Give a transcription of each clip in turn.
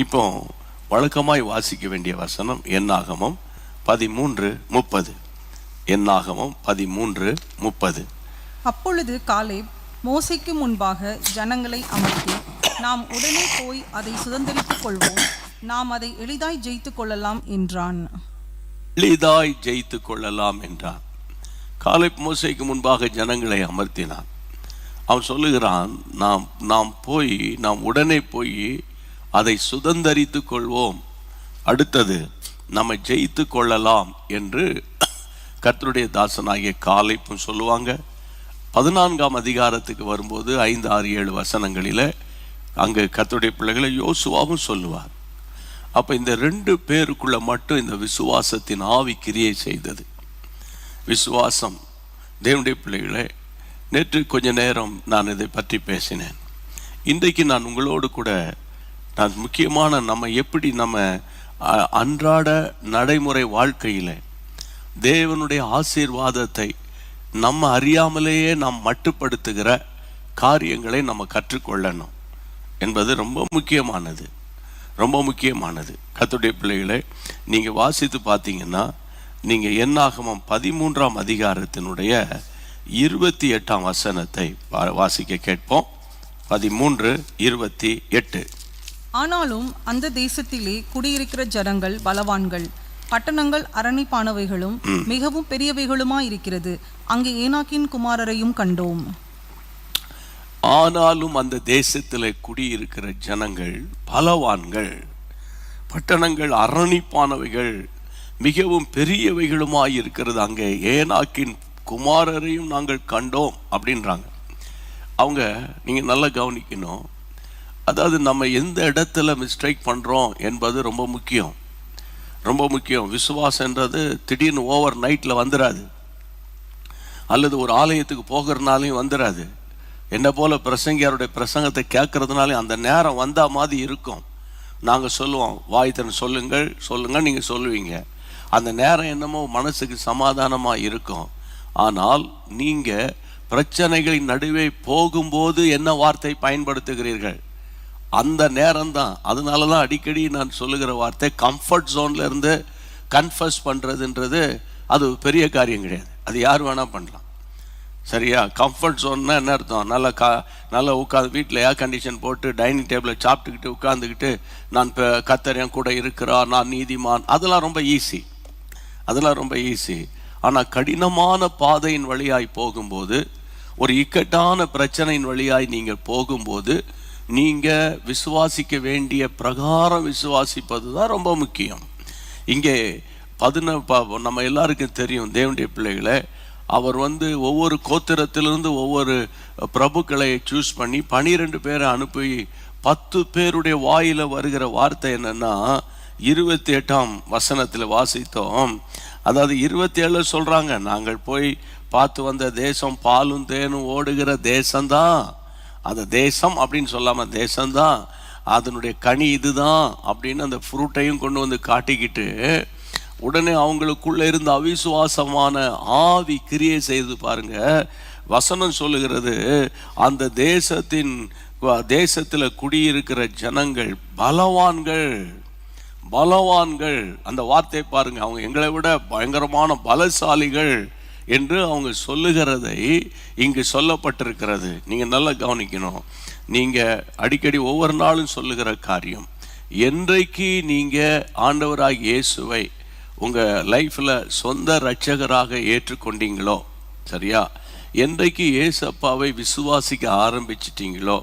இப்போ வழக்கமாய் வாசிக்க வேண்டிய வசனம் என்னாகமம் 13:30. என்னாகமம் 13:30. அப்பொழுது காலேப் மோசேக்கு முன்பாக ஜனங்களை அமர்த்தி, நாம் உடனே போய் அதை சுதந்தரித்துக் கொள்வோம், நாம் அதை எளிதாய் ஜெயித்துக் கொள்ளலாம் என்றான். எளிதாய் ஜெயித்துக் கொள்ளலாம் என்றான். காலேப் மோசேக்கு முன்பாக ஜனங்களை அமர்த்தினான். அவன் சொல்லுகிறான், நாம் உடனே போய் அதை சுதந்தரித்துக் கொள்வோம், அடுத்தது நம்ம ஜெயித்து கொள்ளலாம் என்று கர்த்தருடைய தாசனாகிய காலேப்பும் சொல்லுவாங்க. 14ஆம் அதிகாரத்துக்கு வரும்போது 5, 6, 7 வசனங்களில் அங்கே கர்த்தருடைய பிள்ளைகளை யோசுவாவும் சொல்லுவார். அப்போ இந்த 2 பேருக்குள்ள மட்டும் இந்த விசுவாசத்தின் ஆவி கிரியை செய்தது. விசுவாசம் தேவனுடைய பிள்ளைகளே, நேற்று கொஞ்ச நேரம் நான் இதை பற்றி பேசினேன். இன்றைக்கு நான் உங்களோடு கூட முக்கியமான நம்ம அன்றாட நடைமுறை வாழ்க்கையில் தேவனுடைய ஆசீர்வாதத்தை நம்ம அறியாமலேயே நாம் மட்டுப்படுத்துகிற காரியங்களை நம்ம கற்றுக்கொள்ளணும் என்பது ரொம்ப முக்கியமானது. கர்த்தருடைய பிள்ளைகளை நீங்கள் வாசித்து பார்த்தீங்கன்னா, நீங்கள் என்னாகமம் 13ஆம் அதிகாரத்தினுடைய 28ஆம் வசனத்தை வாசிக்க கேட்போம். 13:28. ஆனாலும் அந்த தேசத்திலே குடியிருக்கிற ஜனங்கள் பலவான்கள், பட்டணங்கள் அரணிப்பானவைகளும் மிகவும் பெரியவைகளுமாயிருக்கிறது. அங்கே ஏனாக்கின் குமாரரையும் கண்டோம். ஆனாலும் அந்த தேசத்தில் குடியிருக்கிற ஜனங்கள் பலவான்கள், பட்டணங்கள் அரணிப்பானவைகள், மிகவும் பெரியவைகளுமாயிருக்கிறது. அங்கே ஏனாக்கின் குமாரரையும் நாங்கள் கண்டோம் அப்படின்றாங்க. அவங்க நீங்கள் நல்லா கவனிக்கணும். அதாவது நம்ம எந்த இடத்துல மிஸ்டேக் பண்ணுறோம் என்பது ரொம்ப முக்கியம். விசுவாசன்றது திடீர்னு ஓவர் நைட்டில் வந்துடாது, அல்லது ஒரு ஆலயத்துக்கு போகிறதுனாலையும் வந்துடாது. என்ன போல் பிரசங்கியாருடைய பிரசங்கத்தை கேட்கறதுனாலையும் அந்த நேரம் வந்தால் மாதிரி இருக்கும். நாங்கள் சொல்லுவோம், வாய்த்தன் சொல்லுங்கள் நீங்கள் சொல்லுவீங்க. அந்த நேரம் என்னமோ மனசுக்கு சமாதானமாக இருக்கும். ஆனால் நீங்கள் பிரச்சனைகளின் நடுவே போகும்போது என்ன வார்த்தை பயன்படுத்துகிறீர்கள், அந்த நேரம்தான். அதனால தான் அடிக்கடி நான் சொல்லுகிற வார்த்தை, கம்ஃபர்ட் ஜோனில் இருந்து கன்ஃபஸ் பண்ணுறதுன்றது அது பெரிய காரியம் கிடையாது. அது யார் வேணால் பண்ணலாம், சரியா? கம்ஃபர்ட் ஜோன்னா என்ன அர்த்தம்? நல்லா உட்காந்து வீட்டில் ஏர் கண்டிஷன் போட்டு டைனிங் டேபிளில் சாப்பிட்டுக்கிட்டு உட்காந்துக்கிட்டு, நான் இப்போ கர்த்தர் என் கூட இருக்கிறா, நான் நீதிமான், அதெல்லாம் ரொம்ப ஈஸி. ஆனால் கடினமான பாதையின் வழியாய் போகும்போது, ஒரு இக்கட்டான பிரச்சனையின் வழியாய் நீங்கள் போகும்போது, நீங்கள் விசுவாசிக்க வேண்டிய பிரகாரம் விசுவாசிப்பது தான் ரொம்ப முக்கியம். இங்கே நம்ம எல்லாருக்கும் தெரியும், தேவனுடைய பிள்ளைகளை அவர் ஒவ்வொரு கோத்திரத்திலிருந்து ஒவ்வொரு பிரபுக்களை சூஸ் பண்ணி 12 பேரை அனுப்பி 10 பேருடைய வாயில வருகிற வார்த்தை என்னன்னா, 28ஆம் வசனத்தில் வாசித்தோம். அதாவது 27 சொல்றாங்க, நாங்கள் போய் பார்த்து வந்த தேசம் பாலும் தேனும் ஓடுகிற தேசம்தான். அந்த தேசம் அப்படின்னு சொல்லாமல் தேசம்தான், அதனுடைய கனி இதுதான் அப்படின்னு அந்த ஃப்ரூட்டையும் கொண்டு வந்து காட்டிக்கிட்டு, உடனே அவங்களுக்குள்ள இருந்த அவிசுவாசமான ஆவி கிரியை செய்து பாருங்க. வசனம் சொல்லுகிறது, அந்த தேசத்தில் குடியிருக்கிற ஜனங்கள் பலவான்கள். அந்த வார்த்தை பாருங்க, அவங்க எங்களை விட பயங்கரமான பலசாலிகள் என்று அவங்க சொல்லுகிறதை இங்கு சொல்லப்பட்டிருக்கிறது. நீங்கள் நல்லா கவனிக்கணும். நீங்கள் அடிக்கடி ஒவ்வொரு நாளும் சொல்லுகிற காரியம், என்றைக்கு நீங்கள் ஆண்டவராக இயேசுவை உங்கள் லைஃப்பில் சொந்த இரட்சகராக ஏற்றுக்கொண்டீங்களோ, சரியா? என்றைக்கு இயேசப்பாவை விசுவாசிக்க ஆரம்பிச்சிட்டிங்களோ,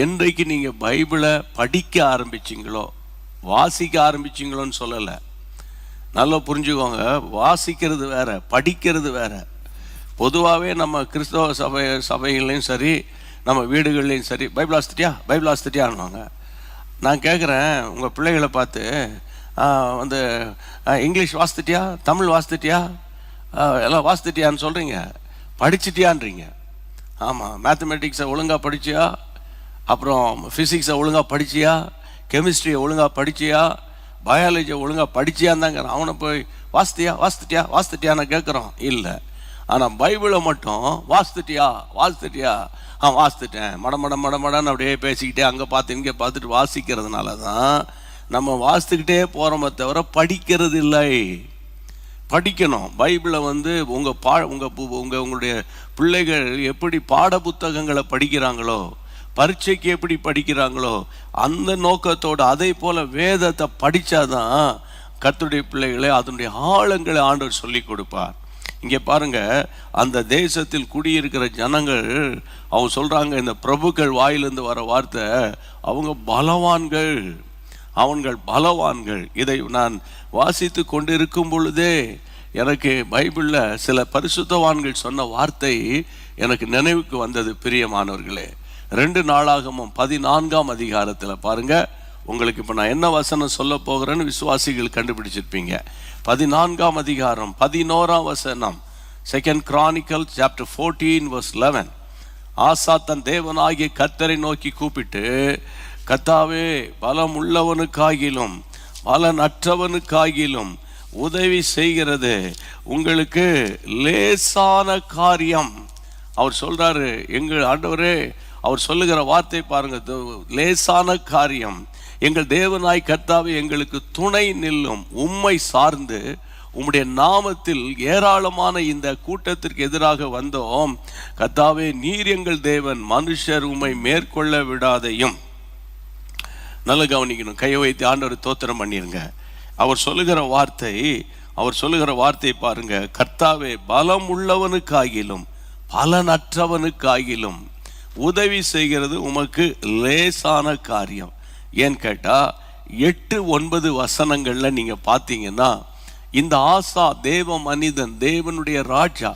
என்றைக்கு நீங்கள் பைபிளை படிக்க ஆரம்பிச்சிங்களோ, வாசிக்க ஆரம்பிச்சிங்களோன்னு சொல்லலை, நல்லா புரிஞ்சுக்கோங்க. வாசிக்கிறது வேற, படிக்கிறது வேற. பொதுவாகவே நம்ம கிறிஸ்தவ சபைகள்லையும் சரி, நம்ம வீடுகள்லையும் சரி, பைபிள் வாசித்திட்டியான்னுவாங்க. நான் கேட்குறேன் உங்கள் பிள்ளைகளை பார்த்து, இங்கிலீஷ் வாசித்திட்டியா, தமிழ் வாசித்திட்டியா, எல்லாம் வாசித்திட்டியான்னு சொல்கிறீங்க, படிச்சிட்டியான்றீங்க. ஆமாம், மேத்தமெட்டிக்ஸை ஒழுங்காக படிச்சியா, அப்புறம் ஃபிசிக்ஸை ஒழுங்காக படிச்சியா, கெமிஸ்ட்ரியை ஒழுங்காக படிச்சியா, பயாலஜியை ஒழுங்காக படிச்சியாந்தாங்க. அவனை போய் வாசித்திட்டியான்னு கேட்குறோம். இல்லை, ஆனால் பைபிளை மட்டும் வாசித்துட்டியா வாசித்துட்டேன் மடன்னு அப்படியே பேசிக்கிட்டே அங்கே பார்த்து இங்கே பார்த்துட்டு வாசிக்கிறதுனால தான் நம்ம வாசித்துக்கிட்டே போகிறோமே தவிர படிக்கிறது இல்லை. படிக்கணும். பைபிளை உங்களுடைய பிள்ளைகள் எப்படி பாட புத்தகங்களை படிக்கிறாங்களோ, பரீட்சைக்கு எப்படி படிக்கிறாங்களோ, அந்த நோக்கத்தோடு அதே போல் வேதத்தை படித்தாதான் கர்த்தருடைய பிள்ளைகளை அதனுடைய ஆழங்களை ஆண்டவர் சொல்லி கொடுப்பார். இங்கே பாருங்க, அந்த தேசத்தில் குடியிருக்கிற ஜனங்கள் அவங்க சொல்றாங்க, இந்த பிரபுக்கள் வாயிலிருந்து வர வார்த்தை, அவங்க பலவான்கள். இதை நான் வாசித்து கொண்டிருக்கும் பொழுதே எனக்கு பைபிளில் சில பரிசுத்தவான்கள் சொன்ன வார்த்தை எனக்கு நினைவுக்கு வந்தது. பிரியமானவர்களே, 2 நாளாகமம் 14ஆம் அதிகாரத்தில் பாருங்க, உங்களுக்கு இப்போ நான் என்ன வசனம் சொல்ல போகிறேன்னு விசுவாசிகள் கண்டுபிடிச்சிருப்பீங்க. 14ஆம் அதிகாரம் 11ஆம் வசனம், 2 Chronicles chapter 14 verse 11. ஆசா தன் தேவனாகிய கர்த்தரை நோக்கி கூப்பிட்டு, கர்த்தாவே, பலம் உள்ளவனுக்காகிலும் பலனற்றவனுக்காகிலும் உதவி செய்கிறது உங்களுக்கு லேசான காரியம். அவர் சொல்றாரு, எங்கள் ஆண்டவரே, அவர் சொல்லுகிற வார்த்தை பாருங்க, லேசான காரியம். எங்கள் தேவனாய் கர்த்தாவே, எங்களுக்கு துணை நில்லும். உம்மை சார்ந்து உம்முடைய நாமத்தில் ஏராளமான இந்த கூட்டத்திற்கு எதிராக வந்தோம். கர்த்தாவே, நீர் எங்கள் தேவன், மனுஷர் உம்மை மேற்கொள்ள விடாதையும். நல்ல கவனிக்கணும், கையை வைத்து ஆண்டவர் தோத்திரம் பண்ணிருங்க. அவர் சொல்லுகிற வார்த்தை பாருங்க, கர்த்தாவே, பலம் உள்ளவனுக்காகிலும் பலனற்றவனுக்காகிலும் உதவி செய்கிறது உமக்கு லேசான காரியம். ஏன்னு கேட்டா 8-9 வசனங்கள்ல நீங்க பார்த்தீங்கன்னா, இந்த ஆசா தேவ மனிதன், தேவனுடைய ராஜா,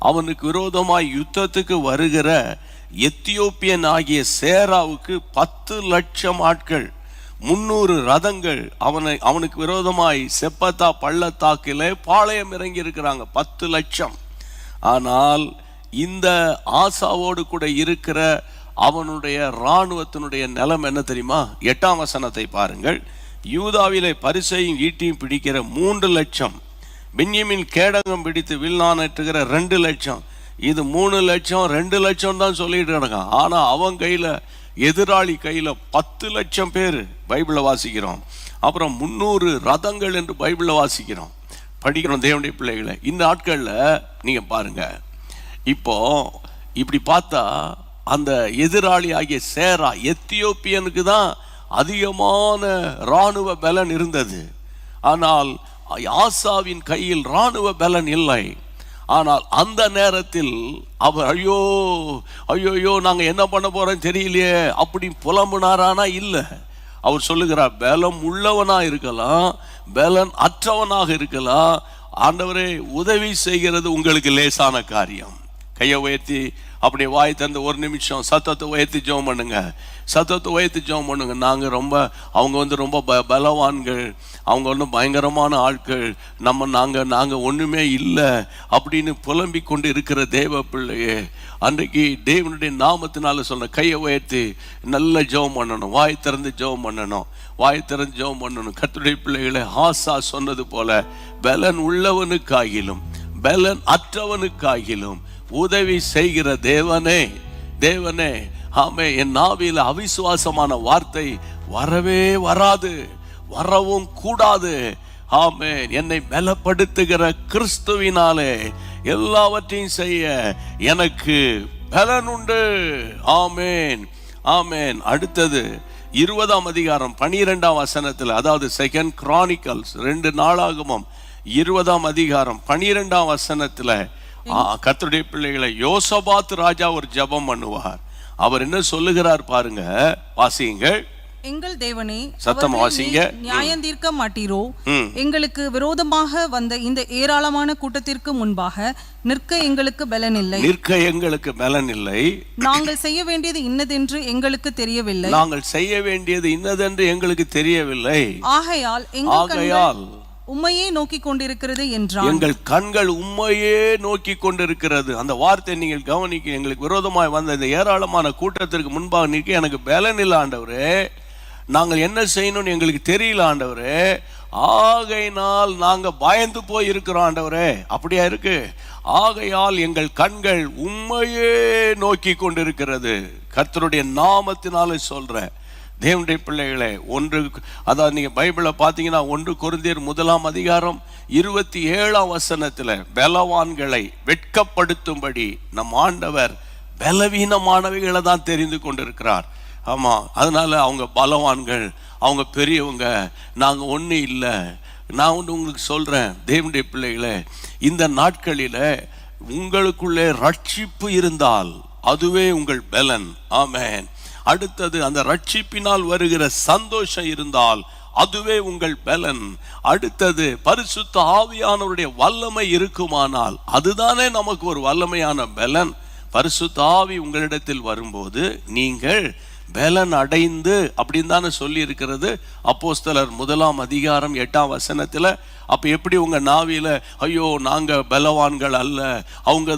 அவனுக்கு விரோதமாய் யுத்தத்துக்கு வருகிற எத்தியோப்பியன் ஆகிய சேராவுக்கு 10 லட்சம் ஆட்கள், 300 ரதங்கள் அவனுக்கு விரோதமாய் செப்பத்தா பள்ளத்தாக்கிலே பாளையம் இறங்கி இருக்கிறாங்க. 10 லட்சம். ஆனால் இந்த ஆசாவோடு கூட இருக்கிற அவனுடைய இராணுவத்தினுடைய நிலம் என்ன தெரியுமா? 8ஆம் வசனத்தை பாருங்கள். யூதாவிலே பரிசையும் ஈட்டியும் பிடிக்கிற 3 லட்சம், பென்யமீன் கேடகம் பிடித்து வில்லானற்றுகிற 2 லட்சம். இது 3 லட்சம் 2 லட்சம் தான் சொல்லிட்டு இருக்கான். ஆனா அவன் கையில, எதிராளி கையில 10 லட்சம் பேர் பைபிளை வாசிக்கிறோம். அப்புறம் 300 ரதங்கள் என்று பைபிளை வாசிக்கிறோம், படிக்கிறோம். தேவனுடைய பிள்ளைகளை, இந்த நாட்கள்ல நீங்க பாருங்க, இப்போ இப்படி பார்த்தா அந்த எதிராளி ஆகிய சேரா, எத்தியோப்பியனுக்கு தான் அதிகமான இராணுவ பலன் இருந்தது. ஆனால் ஆசாவின் கையில் இராணுவ பலன் இல்லை. ஆனால் அந்த நேரத்தில் அவர் ஐயோ நாங்க என்ன பண்ண போறோம் தெரியலையே அப்படி புலம்புனாரானா இல்லை. அவர் சொல்லுகிறார், பலம் உள்ளவனா இருக்கலாம், பலன் அற்றவனாக இருக்கலாம், ஆண்டவரே உதவி செய்கிறது உங்களுக்கு லேசான காரியம். கையை உயர்த்தி அப்படி வாய் தந்து 1 நிமிஷம் சத்தத்தை உயர்த்தி ஜெபம் பண்ணுங்க. நாங்கள் அவங்க ரொம்ப பலவான்கள், அவங்க பயங்கரமான ஆட்கள், நாங்கள் ஒன்றுமே இல்லை அப்படின்னு புலம்பிக் கொண்டு இருக்கிற தேவ பிள்ளையே, அன்றைக்கு தேவனுடைய நாமத்தினால சொன்ன கையை உயர்த்தி நல்ல ஜெபம் பண்ணணும், வாய் திறந்து ஜெபம் பண்ணணும். கர்த்தருடைய பிள்ளைகளை, ஆசா சொன்னது போல, பலன் உள்ளவனுக்காகிலும் பலன் அற்றவனுக்காகிலும் உதவி செய்கிற தேவனே, ஆமே, என் நாவில அவிசுவாசமான வார்த்தை வரவும் கூடாது. ஆமென். என்னை பலப்படுத்துகிற கிறிஸ்துவினாலே எல்லாவற்றையும் செய்ய எனக்கு பலன் உண்டு. ஆமென். அடுத்தது 20ஆம் அதிகாரம் 12ஆம் வசனத்தில், அதாவது 2 Chronicles 2 நாளாகமம் 20ஆம் அதிகாரம் 12ஆம் வசனத்தில் கர்த்தருடைய பிள்ளைகளை, யோசபாத் ராஜா ஒரு ஜெபம் பண்ணுவார். அவர் என்ன சொல்லுகிறார் பாருங்க, வாசியுங்கள். எங்கள் தேவனே, சத்தமா வாசிங்க. நியாயம் தீர்க்க மாட்டீரோ? எங்களுக்கு விரோதமாக வந்த இந்த ஏராளமான கூட்டத்திற்கு முன்பாக நிற்க எங்களுக்கு பலன் இல்லை. நாங்கள் செய்ய வேண்டியது இன்னதென்று எங்களுக்கு தெரியவில்லை. ஆகையால் உம்மையே நோக்கி கொண்டிருக்கிறது என்றான். எங்கள் கண்கள் உம்மையே நோக்கி கொண்டிருக்கிறது. அந்த வார்த்தை நீங்கள் கவனிக்க. எங்களுக்கு விரோதமாய் வந்த இந்த ஏராளமான கூட்டத்திற்கு முன்பாக நிற்க எனக்கு பலன் இல்லை ஆண்டவரே, நாங்கள் என்ன செய்யணும்னு எங்களுக்கு தெரியல ஆண்டவரே, ஆகையினால் நாங்க பயந்து போய் இருக்கிறோம் ஆண்டவரே. அப்படியா இருக்கு? ஆகையால் எங்கள் கண்கள் உம்மையே நோக்கி கொண்டிருக்கிறது. கர்த்தருடைய நாமத்தினாலே சொல்ற தேவனுடைய பிள்ளைகளே, அதாவது நீங்க பைபிளை பார்த்தீங்கன்னா 1 கொரிந்தியர் 1:27 பலவான்களை வெட்கப்படுத்தும்படி நம் ஆண்டவர் பலவீனமானவைகளை தான் தெரிந்து கொண்டிருக்கிறார். ஆமா, அதனால அவங்க பலவான்கள், அவங்க பெரியவங்க, நாங்க ஒண்ணு இல்லை. நான் உங்களுக்கு சொல்றேன் தேவனுடைய பிள்ளைகளே, இந்த நாட்களில உங்களுக்குள்ளே ரட்சிப்பு இருந்தால் அதுவே உங்கள் பலன். ஆமென். அடுத்தது, அந்த ரட்சிப்பினால் வருகிற சந்தோஷம் இருந்தால் அதுவே உங்கள் பலன். அடுத்தது, பரிசுத்த ஆவியானவருடைய வல்லமை இருக்குமானால் அதுதானே நமக்கு ஒரு வல்லமையான பலன். பரிசுத்த ஆவி உங்களிடத்தில் வரும்போது நீங்கள் பலன் அடைந்து, அப்படின்னு தானே சொல்லி இருக்கிறது அப்போஸ்தலர் 1:8. அப்ப எப்படி உங்க நாவில ஐயோ நாங்க பலவான்கள் அல்ல, அவங்க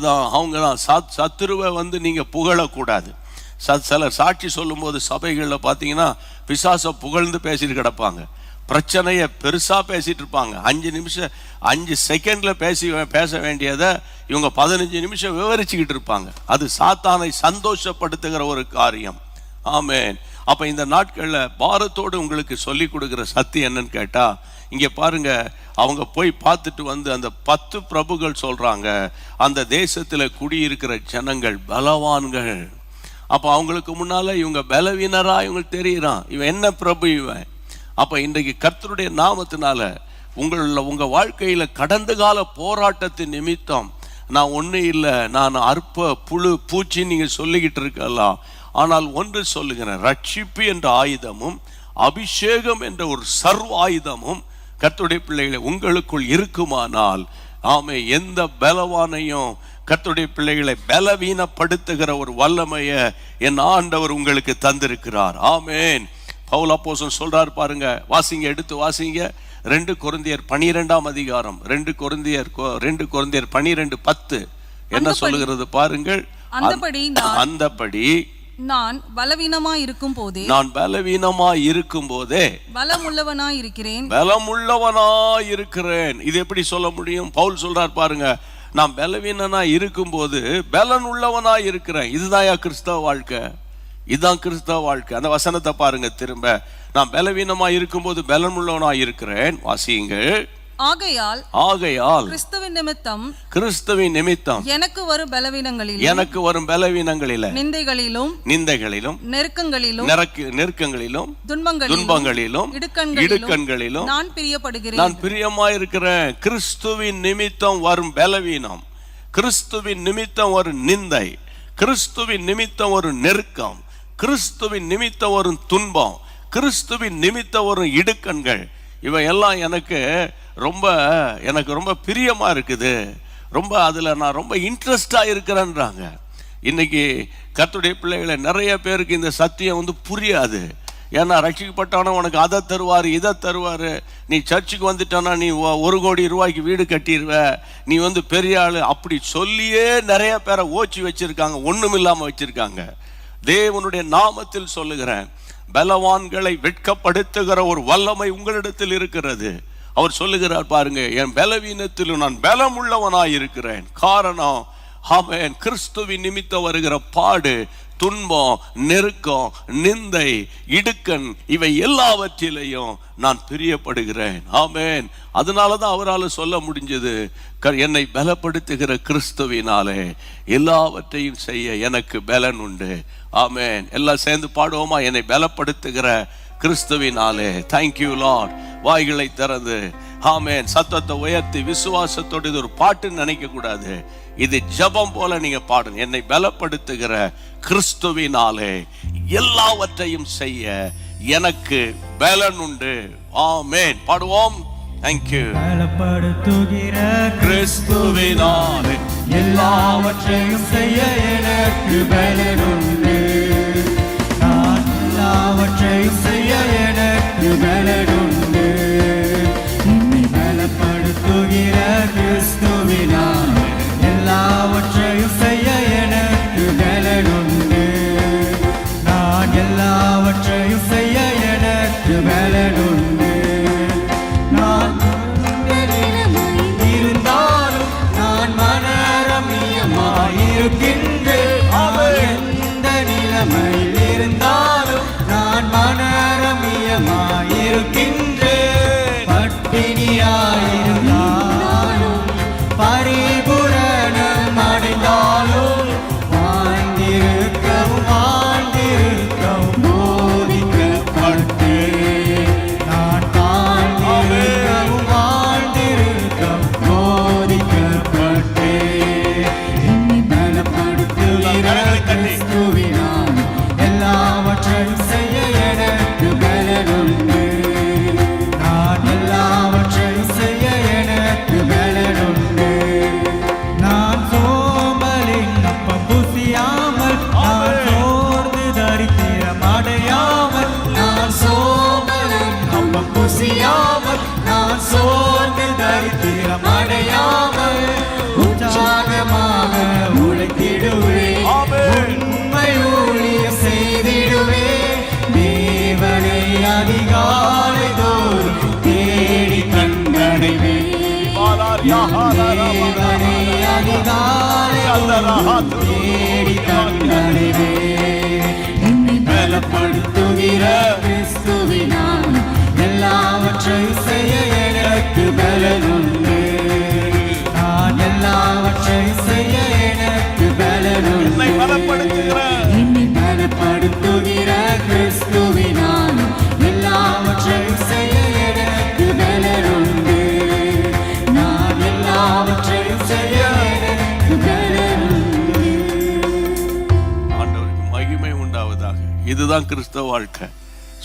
தான் சத்துருவை நீங்க புகழக்கூடாது. சிலர் சாட்சி சொல்லும் போது சபைகளில் பார்த்தீங்கன்னா பிசாசை புகழ்ந்து பேசிட்டு கிடப்பாங்க, பிரச்சனையை பெருசா பேசிட்டு இருப்பாங்க. 5 செகண்ட்ல பேச வேண்டியதை இவங்க 15 நிமிஷம் விவரிச்சுக்கிட்டு இருப்பாங்க. அது சாத்தானை சந்தோஷப்படுத்துகிற ஒரு காரியம். ஆமென். அப்ப இந்த நாட்கள்ல பாரத்தோடு உங்களுக்கு சொல்லி கொடுக்கிற சத்தியம் என்னன்னு கேட்டா, இங்க பாருங்க, அவங்க போய் பார்த்துட்டு அந்த 10 பிரபுகள் சொல்றாங்க, அந்த தேசத்துல குடியிருக்கிற ஜனங்கள் பலவான்கள். அப்ப அவங்களுக்கு முன்னால இவங்க பலவீனரா இவங்களுக்கு தெரியுறான், இவன் என்ன பிரபு இவன். அப்ப இன்றைக்கு கர்த்தருடைய நாமத்தினால உங்க வாழ்க்கையில கடந்த கால போராட்டத்தின் நிமித்தம் நான் ஒண்ணு இல்லை, நான் அற்ப புழு பூச்சி நீங்க சொல்லிக்கிட்டு இருக்கலாம். ஆனால் ஒன்று சொல்லுகிறேன், ரட்சிப்பு என்ற ஆயுதமும் அபிஷேகம் என்ற ஒரு சர்வ ஆயுதமும் கர்த்தருடைய பிள்ளைகளை உங்களுக்குள் இருக்குமானால், ஆமே, எந்த பலவானையும் கர்த்தருடைய பிள்ளைகளை பலவீனப்படுத்துகிற ஒரு வல்லமையை என் ஆண்டவர் உங்களுக்கு தந்திருக்கிறார். ஆமேன். பவுல் அப்போஸ்தலன் சொல்றார் பாருங்க, வாசிங்க, எடுத்து வாசிங்க. 2 கொரிந்தியர் 12 2 கொரிந்தியர் 12:10 என்ன சொல்லுகிறது பாருங்கள். அந்தபடி நான் பலவீனமாய் இருக்கும் போதே பலமுள்ளவனாய் இருக்கிறேன். இது எப்படி சொல்ல முடியும்? பவுல் சொல்றார் பாருங்க, நான் பலவீனனா இருக்கும் போது பலன் உள்ளவனாய் இருக்கிறேன். இதுதான் கிறிஸ்தவ வாழ்க்கை, இதுதான் கிறிஸ்தவ வாழ்க்கை. அந்த வசனத்தை பாருங்க திரும்ப, நான் பலவீனமா இருக்கும்போது பலன் உள்ளவனாய் இருக்கிறேன். வாசியுங்கள். ஆகையால் கிறிஸ்துவின் நிமித்தம் எனக்கு வரும் பலவீனங்களில் நிந்தைகளிலும் நெருக்கங்களிலும் துன்பங்களிலும் இடுக்கண்களிலும் நான் பிரியமாயிருக்கிறேன். கிறிஸ்துவின் நிமித்தம் வரும் பலவீனம், கிறிஸ்துவின் நிமித்தம் ஒரு நிந்தை, கிறிஸ்துவின் நிமித்தம் ஒரு நெருக்கம், கிறிஸ்துவின் நிமித்தம் ஒரு துன்பம், கிறிஸ்துவின் நிமித்தம் ஒரு இடுக்கண்கள், இவையெல்லாம் எனக்கு ரொம்ப பிரியமா இருக்குது. அதுல நான் ரொம்ப இன்ட்ரெஸ்டா இருக்கிறேன்றாங்க. இன்னைக்கு கர்த்தருடைய பிள்ளைகளை நிறைய பேருக்கு இந்த சத்தியம் புரியாது. ஏன்னா ரட்சிக்கப்பட்டானா உனக்கு அதை தருவாரு, இதை தருவாரு, நீ சர்ச்சுக்கு வந்துட்டானா நீ 1 கோடி ரூபாய்க்கு வீடு கட்டிடுவ, நீ பெரிய ஆளு, அப்படி சொல்லியே நிறைய பேரை ஓச்சி வச்சிருக்காங்க, ஒண்ணும் இல்லாம வச்சிருக்காங்க. தேவனுடைய நாமத்தில் சொல்லுகிறேன், பலவான்களை வெட்கப்படுத்துகிற ஒரு வல்லமை உங்களிடத்தில் இருக்கிறது. அவர் சொல்லுகிறார் பாருங்க, என் பலவீனத்திலும் நான் பலம் உள்ளவனாய் இருக்கிறேன். காரணம், ஆமென், கிறிஸ்துவின் நிமித்தம் வருகிற பாடு, துன்பம், நெருக்கம், நிந்தை, இடுக்கண், இவை எல்லாவற்றிலையும் நான் பிரியப்படுகிறேன். ஆமென். அதனாலதான் அவரால் சொல்ல முடிஞ்சது, என்னை பலப்படுத்துகிற கிறிஸ்துவினாலே எல்லாவற்றையும் செய்ய எனக்கு பலன் உண்டு. ஆமென். எல்லாம் சேர்ந்து பாடுவோமா? என்னை பலப்படுத்துகிற கிறிஸ்துவினாலே. Thank you lord. வாய்களை திறந்து ஆமென் சத்தத்தை உயர்த்தி விசுவாசத்தோடு, இது ஒரு பாட்டுன்னு நினைக்க கூடாது, இது ஜெபம் போல நீங்க பாடுங்க. என்னை பலப்படுத்துகிற கிறிஸ்துவினாலே எல்லாவற்றையும் செய்ய எனக்கு பலன் உண்டு. ஆமென். பாடுவோம். தேங்க்யூ. பலப்படுத்துகிற கிறிஸ்துவினாலே எல்லாவற்றையும் செய்ய எனக்கு பலன் உண்டு. நான் எல்லாவற்றையும் செய்ய எனக்கு பலன் உண்டு. உன்னை பலப்படுத்துகிற கிறிஸ்துவினாலே எல்லாவற்றையும் செய்ய எனக்கு பலன் உண்டு. நான் எல்லாவற்றையும் செய்ய எனக்கு பலன் உண்டு. நான் இருந்தாலும் நான் மன இருக்கின்றேன். எந்த நிலைமையில் இருந்தாலும் நான் மனரமியமாயிருக்கின்றேன். பட்டினியாயிருந்தாலும் பரிபூரணம் அடைந்தாலும் வாழ்ந்திருக்கவும் போதிக்கப்பட்டேன். நான் வாழ்ந்திருக்கவும் போதிக்கப்பட்டேன். என்னை பலப்படுத்துகிற கிறிஸ்துவினால் எல்லாவற்றையும் செய்ய எனக்கு பலனுண்டு. நான் எல்லாவற்றையும் செய்ய எனக்கு பலனுண்டு. நான் சோம்பலின் அப்பம் புசியாமல், நான் சோர்ந்து தரித்திரம் அடையாமல், நான் சோம்பலின் அப்பம் புசியாமல், நான் சோர்ந்து தரித்திரம் அடையாமல் உற்சாகமாக உழைத்திடுவேன். உண்மை ஊழியம் செய்திடுவேன். தேவனை அதிகாலை தோறும் தேடி கண்டடைவேன். தேவனை அதிகாலை தோறும் தேடி கண்டடைவேன். என்னை பலப்படுத்துகிற கிறிஸ்துவினால் எல்லாவற்றையும் செய்ய எனக்கு பலனுண்டு. நான் எல்லாவற்றையும் செய்ய எனக்கு பலனுண்டு. என்னை பலப்படுத்துகிற கிறிஸ்துவினால் எல்லாவற்றையும் செய்ய எனக்கு பலனுண்டு. நான் எல்லாவற்றையும் செய்ய எனக்கு பலனுண்டு. ஆண்டவருக்கு மகிமை உண்டாவதாக. இதுதான் கிறிஸ்தவ வாழ்க்கை.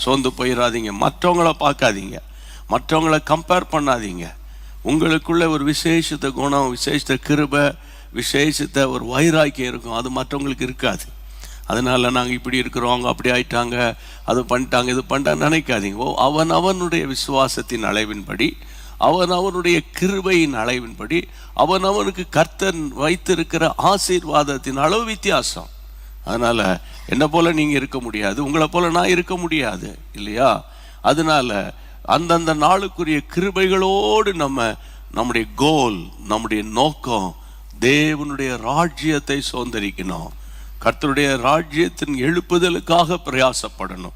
சோர்ந்து போயிடாதீங்க. மற்றவங்கள பார்க்காதீங்க, மற்றவங்கள கம்பேர் பண்ணாதீங்க. உங்களுக்குள்ள ஒரு விசேஷத்த குணம், விசேஷத்த கிருபை, விசேஷத்த ஒரு வைராக்கியம் இருக்கும். அது மற்றவங்களுக்கு இருக்காது. அதனால நாங்கள் இப்படி இருக்கிறோம், அவங்க அப்படி ஆயிட்டாங்க, அது பண்ணிட்டாங்க, இது பண்ணிட்டாங்க நினைக்காதீங்க. அவன் அவனுடைய விசுவாசத்தின் அளவின்படி, அவன் அவனுடைய கிருபையின் அளவின்படி, அவன் அவனுக்கு கர்த்தன் வைத்திருக்கிற ஆசீர்வாதத்தின் அளவு வித்தியாசம். அதனால என்ன போல நீங்க இருக்க முடியாது, உங்களை போல நான் இருக்க முடியாது இல்லையா? அதனால அந்தந்த நாளுக்குரிய கிருபைகளோடு நம்முடைய கோல், நம்முடைய நோக்கம் தேவனுடைய ராஜ்யத்தை சுதந்தரிக்கணும். கர்த்தருடைய ராஜ்யத்தின் எழுப்புதலுக்காக பிரயாசப்படணும்.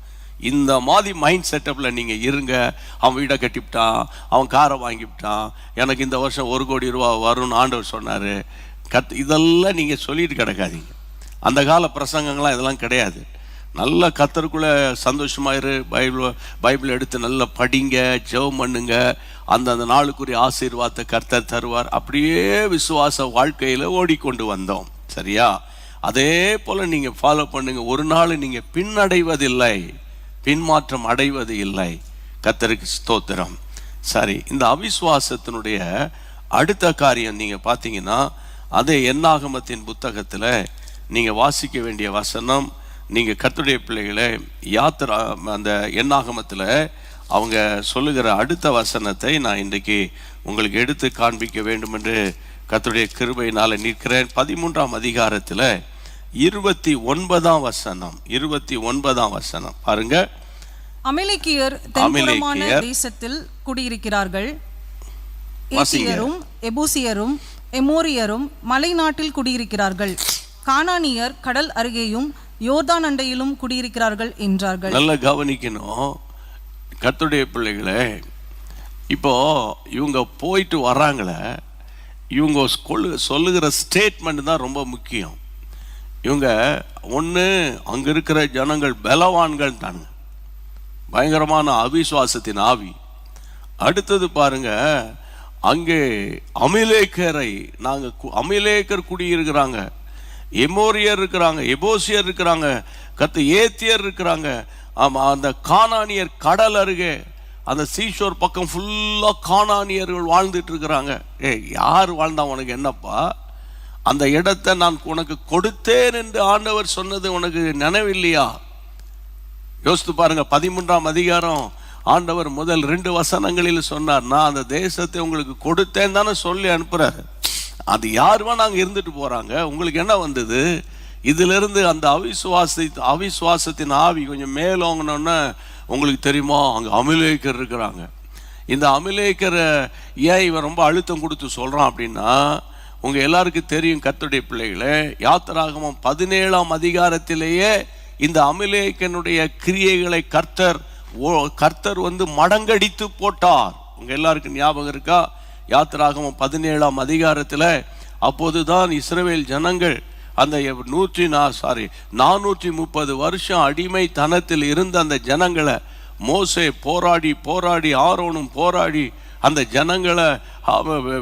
இந்த மாதிரி மைண்ட் செட்டப்பில் நீங்கள் இருங்க. அவன் வீடை கட்டிவிட்டான், அவன் காரை வாங்கிவிட்டான், எனக்கு இந்த வருஷம் 1 கோடி ரூபா வரும்னு ஆண்டவர் சொன்னார். இதெல்லாம் நீங்கள் சொல்லிட்டு கிடக்காதீங்க. அந்த கால பிரசங்கங்கள்லாம் இதெல்லாம் கிடையாது. நல்ல கர்த்தருக்குள்ளே சந்தோஷமாயிரு. பைபிள் எடுத்து நல்லா படிங்க, ஜெபம் பண்ணுங்க. அந்த நாளுக்குரிய ஆசீர்வாதத்தை கர்த்தர் தருவார். அப்படியே விசுவாச வாழ்க்கையில் ஓடிக்கொண்டு வந்தோம். சரியா? அதே போல் நீங்கள் ஃபாலோ பண்ணுங்க. ஒரு நாள் நீங்கள் பின்னடைவதில்லை, பின்மாற்றம் அடைவது இல்லை. கர்த்தருக்கு ஸ்தோத்திரம். சரி, இந்த அவிசுவாசத்தினுடைய அடுத்த காரியம் நீங்கள் பார்த்தீங்கன்னா, அதே என்னாகமத்தின் புத்தகத்தில் நீங்கள் வாசிக்க வேண்டிய வசனம், நீங்கள் கர்த்தருடைய பிள்ளைகளை யாத்திரா அந்த என்னாகமத்தில் அவங்க சொல்லுகிற அடுத்த வசனத்தை நான் இன்றைக்கு உங்களுக்கு எடுத்து காண்பிக்க வேண்டும் என்று கர்த்தருடைய கிருபையினால் நிற்கிறேன். 13ஆம் அதிகாரத்தில் 29ஆம் வசனம், 29ஆம் வசனம் பாருங்க. அமலேக்கியர் தென்புறமான தேசத்தில் குடியிருக்கிறார்கள். ஏத்தியரும் எபூசியரும் எமோரியரும் மலை நாட்டில் குடியிருக்கிறார்கள். கானானியர் கடல் அருகேயும் யோர்தான் அண்டையிலும் குடியிருக்கிறார்கள் என்றார்கள். நல்லா கவனிக்கணும் கர்த்தருடைய பிள்ளைகளே. இப்போ இவங்க போயிட்டு வர்றாங்களே, இவங்க சொல்லுகிற ஸ்டேட்மெண்ட் தான் ரொம்ப முக்கியம். இவங்க ஒன்று, அங்கே இருக்கிற ஜனங்கள் பலவான்கள் தானுங்க, பயங்கரமான அவிசுவாசத்தின் ஆவி. அடுத்தது பாருங்க, அங்கே அமிலேக்கரை அமிலேக்கர் குடியிருக்கிறாங்க, எமோரியர் இருக்கிறாங்க, எபோசியர் இருக்கிறாங்க, ஏத்தியர் இருக்கிறாங்க. ஆமாம், அந்த கானானியர் கடல் அருகே அந்த சீஷோர் பக்கம் ஃபுல்லாக கானானியர்கள் வாழ்ந்துட்டு இருக்கிறாங்க. யார் வாழ்ந்தா உனக்கு என்னப்பா? அந்த இடத்தை நான் உனக்கு கொடுத்தேன் என்று ஆண்டவர் சொன்னது உனக்கு நினைவில்லையா? யோசித்து பாருங்க. 13ஆம் அதிகாரம் ஆண்டவர் முதல் 2 வசனங்களில் சொன்னார், நான் அந்த தேசத்தை உங்களுக்கு கொடுத்தேன் தானே சொல்லி அனுப்புறாரு. அது யாருமா நாங்கள் இருந்துட்டு போறாங்க, உங்களுக்கு என்ன வந்தது? இதிலிருந்து அந்த அவிசுவாசத்தின் ஆவி கொஞ்சம் மேலோங்கணும்னா உங்களுக்கு தெரியுமா, அங்கே அமிலேக்கர் இருக்கிறாங்க. இந்த அமிலேக்கரை ஏன் இவன் ரொம்ப அழுத்தம் கொடுத்து சொல்றான் அப்படின்னா, உங்க எல்லாருக்கும் தெரியும் கர்த்தருடைய பிள்ளைகளே, யாத்திராகமம் 17ஆம் அதிகாரத்திலேயே இந்த அமிலேக்கனுடைய கிரியைகளை கர்த்தர் வந்து மடங்கடித்து போட்டார். உங்க எல்லாருக்கும் ஞாபகம் இருக்கா? யாத்திராகமம் 17ஆம் அதிகாரத்தில் அப்போதுதான் இஸ்ரவேல் ஜனங்கள் அந்த 430 வருஷம் அடிமைத்தனத்தில் இருந்த அந்த ஜனங்களை மோசே போராடி ஆரோனும் போராடி அந்த ஜனங்களை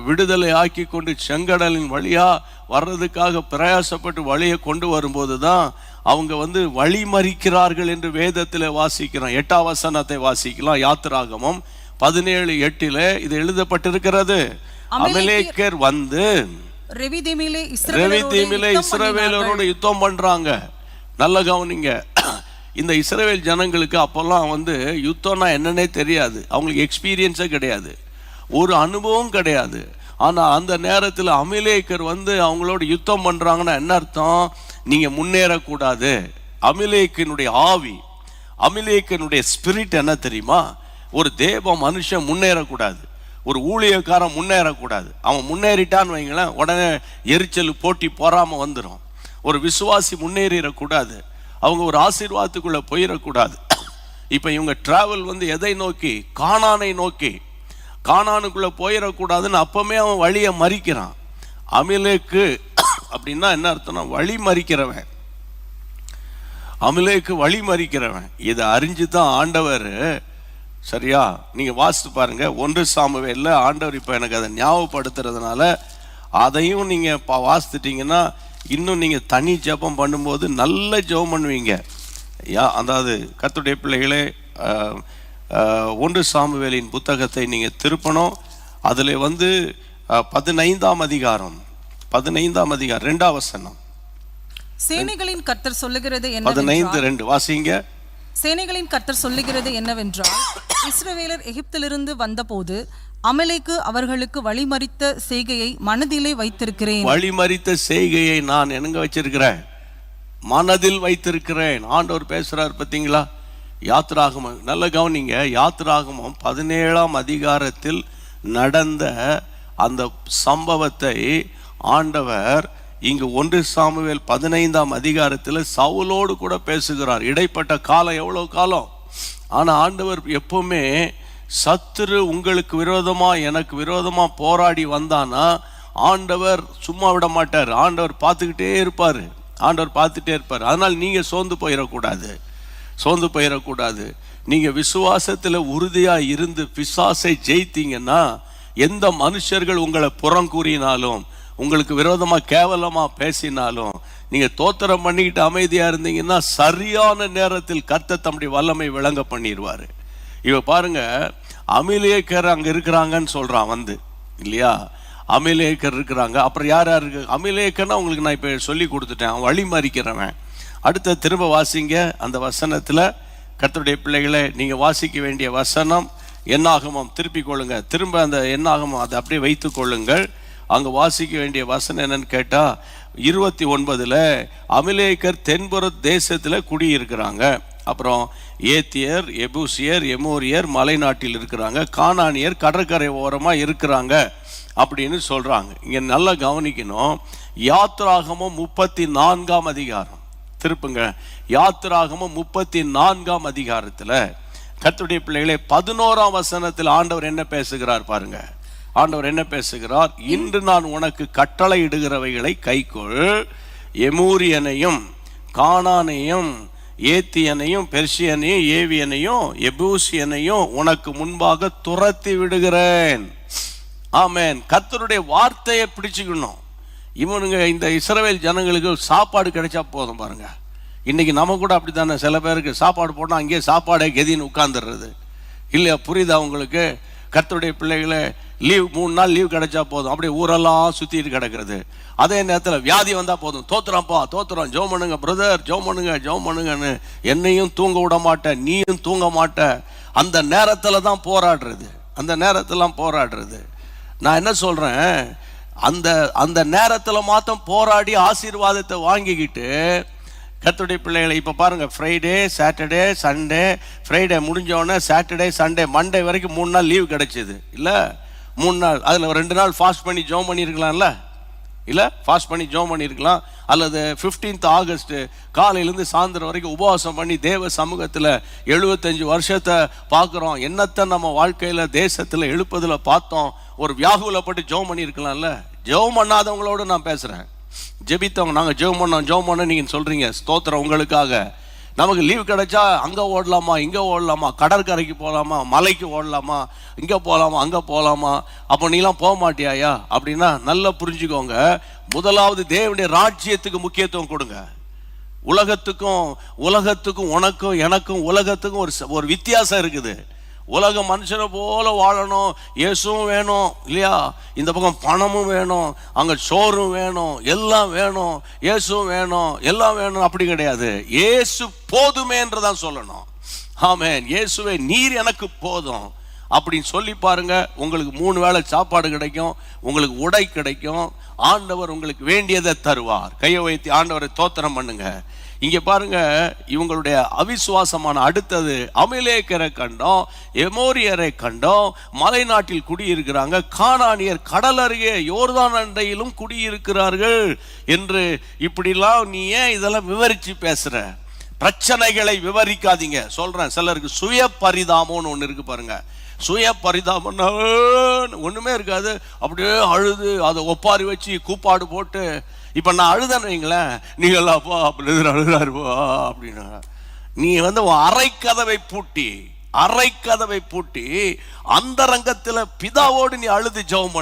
விடுதலை ஆக்கி கொண்டு செங்கடலின் வழியா வர்றதுக்காக பிரயாசப்பட்டு வழியை கொண்டு வரும்போது தான் அவங்க வந்து வழி மறிக்கிறார்கள் என்று வேதத்தில் வாசிக்கிறோம். 8ஆம் வசனத்தை வாசிக்கலாம். யாத்திராகமம் 17:8 இது எழுதப்பட்டிருக்கிறது. அமலேக்கர் வந்து ரெவிதீமிலே இஸ்ரவேலரோட யுத்தம் பண்றாங்க. நல்ல கவனிங்க, இந்த இஸ்ரவேல் ஜனங்களுக்கு அப்பெல்லாம் வந்து யுத்தம்னா என்னன்னே தெரியாது, அவங்களுக்கு எக்ஸ்பீரியன்ஸே கிடையாது, ஒரு அனுபவம் கிடையாது. ஆனா அந்த நேரத்தில் அமிலேக்கர் வந்து அவங்களோட யுத்தம் பண்றாங்கன்னா என்ன அர்த்தம்? நீங்க முன்னேறக்கூடாது. அமிலேக்கனுடைய ஆவி, அமிலேக்கனுடைய ஸ்பிரிட் என்ன தெரியுமா? ஒரு தேவ மனுஷன் முன்னேறக்கூடாது, ஒரு ஊழியக்காரன் முன்னேறக்கூடாது. அவன் முன்னேறிட்டான்னு வைங்களேன், உடனே எரிச்சல் போட்டி பொறாம வந்துடும். ஒரு விசுவாசி முன்னேறிடக்கூடாது, அவங்க ஒரு ஆசீர்வாதத்துக்குள்ள போயிடக்கூடாது. இப்ப இவங்க டிராவல் வந்து எதை நோக்கி? கானானை நோக்கி. கானானுக்குள்ள போயிடக்கூடாதுன்னு அப்பமே அவன் வழியை மறிக்கிறான். அமிலேக்கு அப்படின்னா என்ன அர்த்தம்னா வழி மறிக்கிறவன். அமிலேக்கு வழி மறிக்கிறவன். இதை அறிஞ்சுதான் ஆண்டவர், சரியா, நீங்க வாசித்து பாருங்க 1 சாமுவேல்ல ஆண்டவர் இப்ப எனக்கு அதை ஞாபகப்படுத்துறதுனால அதையும் நீங்க வாசித்துட்டீங்கன்னா இன்னும் நீங்க தனி ஜெபம் பண்ணும்போது நல்ல ஜெபம் பண்ணுவீங்க. அதாவது கர்த்தருடைய பிள்ளைகளே, 1 சாமுவேலின் புத்தகத்தை நீங்க திருப்பணும். அதுல வந்து 15ஆம் அதிகாரம் 2ஆம் வசனம். சேனைகளின் கர்த்தர் சொல்லுகிறது 15:2 வாசிங்க. சேனைகளின் கர்த்தர் சொல்லுகிறது என்னவென்றால், இஸ்ரவேலர் எகிப்திலிருந்து வந்தபோது அமலேக்கு அவர்களுக்கு வழிமறித்த செய்கையை மனதிலே வைத்திருக்கிறேன். வழிமறித்த செய்கையை நான் எங்க வச்சிருக்கிறேன்? மனதில் வைத்திருக்கிறேன். ஆண்டவர் பேசுறார் பார்த்தீங்களா? யாத்திராகமம் நல்ல கவனிங்க. யாத்திராகமம் 17ஆம் அதிகாரத்தில் நடந்த அந்த சம்பவத்தை ஆண்டவர் இங்கு 1 சாமுவேல் 15ஆம் அதிகாரத்தில் சவுலோடு கூட பேசுகிறார். இடைப்பட்ட காலம் எவ்வளவு காலம்? ஆனா ஆண்டவர் எப்பவுமே சத்துரு உங்களுக்கு விரோதமா எனக்கு விரோதமா போராடி வந்தானா ஆண்டவர் சும்மா விட மாட்டார். ஆண்டவர் பார்த்துக்கிட்டே இருப்பாரு. அதனால் நீங்க சோர்ந்து போயிடக்கூடாது. நீங்க விசுவாசத்துல உறுதியா இருந்து பிசாசை ஜெயித்தீங்கன்னா, எந்த மனுஷர்கள் உங்களை புறம் கூறினாலும் உங்களுக்கு விரோதமா கேவலமா பேசினாலும் நீங்க தோத்திரம் பண்ணிக்கிட்டு அமைதியா இருந்தீங்கன்னா சரியான நேரத்தில் கர்த்தர் தம்முடைய வல்லமை விளங்க பண்ணிடுவாரு. இவ பாருங்க, அமிலேக்கர் அங்க இருக்கிறாங்கன்னு சொல்றான் வந்து, இல்லையா? அமிலேக்கர் இருக்கிறாங்க. அப்புறம் யார் இருக்கு? அமிலேக்கர்னா உங்களுக்கு நான் இப்ப சொல்லி கொடுத்துட்டேன், வழி மறிக்கிறவன். அடுத்த திரும்ப வாசிங்க அந்த வசனத்துல. கர்த்தருடைய பிள்ளைகளை, நீங்க வாசிக்க வேண்டிய வசனம் என்னாகமம், திருப்பிக் கொள்ளுங்க, திரும்ப அந்த என்னாகமம் அதை அப்படியே வைத்துக் கொள்ளுங்கள். அங்க வாசிக்க வேண்டிய வசனம் என்னன்னு கேட்டா 29ல அமிலேக்கர் தென்புற தேசத்துல குடியிருக்கிறாங்க. அப்புறம் ஏத்தியர், எபூசியர், எமோரியர் மலை நாட்டில் இருக்கிறாங்க, கானானியர் கடற்கரை ஓரமா இருக்கிறாங்க அப்படின்னு சொல்றாங்க. இங்க நல்லா கவனிக்கணும். யாத்திராகமம் 34ஆம் அதிகாரம் திருப்புங்க. யாத்திராகமம் 34ஆம் அதிகாரத்துல கர்த்தருடைய பிள்ளைகளே 11ஆம் வசனத்தில் ஆண்டவர் என்ன பேசுகிறார் பாருங்க. ஆண்டவர் என்ன பேசுகிறார்? இன்று நான் உனக்கு கட்டளை இடுகிறவைகளை கைக்கொள், எமூரியனையும் கானானையும் ஏத்தியனையும் பெர்சியனையும் ஏவியனையும் எபூசியனையும் உனக்கு முன்பாக துரத்தி விடுகிறேன். ஆமென். கர்த்தருடைய வார்த்தையை பிடிச்சுக்கணும். இவனுங்க இந்த இஸ்ரவேல் ஜனங்களுக்கு சாப்பாடு கிடைச்சா போதும் பாருங்க. இன்னைக்கு நம்ம கூட அப்படித்தானே, சில பேருக்கு சாப்பாடு போட்டால் அங்கேயே சாப்பாடே கெதின்னு உட்கார்ந்துடுறது இல்லையா? புரியுதா உங்களுக்கு? கர்த்தருடைய பிள்ளைகளை லீவ் 3 நாள் லீவ் கிடைச்சா போதும், அப்படியே ஊரெல்லாம் சுத்திட்டு கிடக்கிறது. அதே நேரத்தில் வியாதி வந்தா போதும், தோத்துறோம், ஜெபம் பண்ணுங்க பிரதர், ஜெபம் பண்ணுங்கன்னு என்னையும் தூங்க விட மாட்டேன், நீயும் தூங்க மாட்ட. அந்த நேரத்தில் தான் போராடுறது. நான் என்ன சொல்றேன், அந்த நேரத்தில் மாத்திரம் போராடி ஆசீர்வாதத்தை வாங்கிக்கிட்டு கர்த்தருடைய பிள்ளைகளை இப்போ பாருங்க, ஃப்ரைடே சாட்டர்டே சண்டே, ஃப்ரைடே முடிஞ்சோடனே சாட்டர்டே சண்டே மண்டே வரைக்கும் 3 நாள் லீவ் கிடைச்சிது இல்லை? 3 நாள், அதில் 2 நாள் ஃபாஸ்ட் பண்ணி ஜெபம் பண்ணியிருக்கலாம்ல? இல்லை ஃபாஸ்ட் பண்ணி ஜெபம் பண்ணியிருக்கலாம். அல்லது 15th ஆகஸ்ட் காலையிலேருந்து சாயந்தரம் வரைக்கும் உபவாசம் பண்ணி தேவ சமூகத்தில் 75 வருஷத்தை பார்க்குறோம். என்னத்தை நம்ம வாழ்க்கையில் தேசத்தில் எழுப்பதில் பார்த்தோம். ஒரு வியாகுலப்பட்டு ஜெபம் பண்ணியிருக்கலாம்ல. ஜெபம் பண்ணாதவங்களோடு நான் பேசுகிறேன். ஜெபித்தவங்க நாங்கள் ஜெபம் பண்ண நீங்கள் சொல்கிறீங்க, ஸ்தோத்திரம் உங்களுக்காக. நமக்கு லீவ் கிடைச்சா அங்கே ஓடலாமா, இங்கே ஓடலாமா, கடற்கரைக்கு போகலாமா, மலைக்கு ஓடலாமா, இங்கே போகலாமா, அங்கே போகலாமா, அப்போ நீலாம் போக மாட்டியாயா அப்படின்னா நல்லா புரிஞ்சுக்கோங்க. முதலாவது தேவனுடைய ராஜ்யத்துக்கு முக்கியத்துவம் கொடுங்க. உலகத்துக்கும் உனக்கும் எனக்கும் உலகத்துக்கும் ஒரு வித்தியாசம் இருக்குது. உலக மனுஷனை போல வாழணும், இயேசுவும் வேணும் இல்லையா, இந்த பக்கம் பணமும் வேணும், அங்கே சோறும் வேணும், எல்லாம் வேணும், இயேசுவும் வேணும், எல்லாம் வேணும். அப்படி கிடையாது. இயேசு போதுமே என்றுதான் சொல்லணும். ஆமென். இயேசுவே நீர் எனக்கு போதும் அப்படின்னு சொல்லி பாருங்க. உங்களுக்கு 3 வேளை சாப்பாடு கிடைக்கும், உங்களுக்கு உடை கிடைக்கும், ஆண்டவர் உங்களுக்கு வேண்டியதை தருவார். கையை வைத்து ஆண்டவரை தோத்திரம் பண்ணுங்க. இங்க பாருங்க, இவங்களுடைய அவிசுவாசமான அடுத்தது அமிலேக்கரை கண்டோம், எமோரியரை கண்டோம், மலை நாட்டில் குடியிருக்கிறாங்க, கானானியர் கடல் அருகே யோர்தான் அண்டையிலும் குடியிருக்கிறார்கள் என்று இப்படிலாம் நீ ஏன் இதெல்லாம் விவரிச்சு பேசுற? பிரச்சனைகளை விவரிக்காதீங்க. சொல்றேன், சிலருக்கு சுய பரிதாபம்னு ஒன்று இருக்கு பாருங்க. சுய பரிதாபம் ஒண்ணுமே இருக்காது, அப்படியே அழுது அதை ஒப்பாரி வச்சு கூப்பாடு போட்டு. இப்ப நான் அழுதேன்னு வைங்களேன், நீங்களாப்பா அப்படி அழுதாருப்பா அப்படின்னா, நீ அரைக்கதவை பூட்டி அந்த ரங்கத்துல பிதாவோடு நீ அழுது ஜெபம்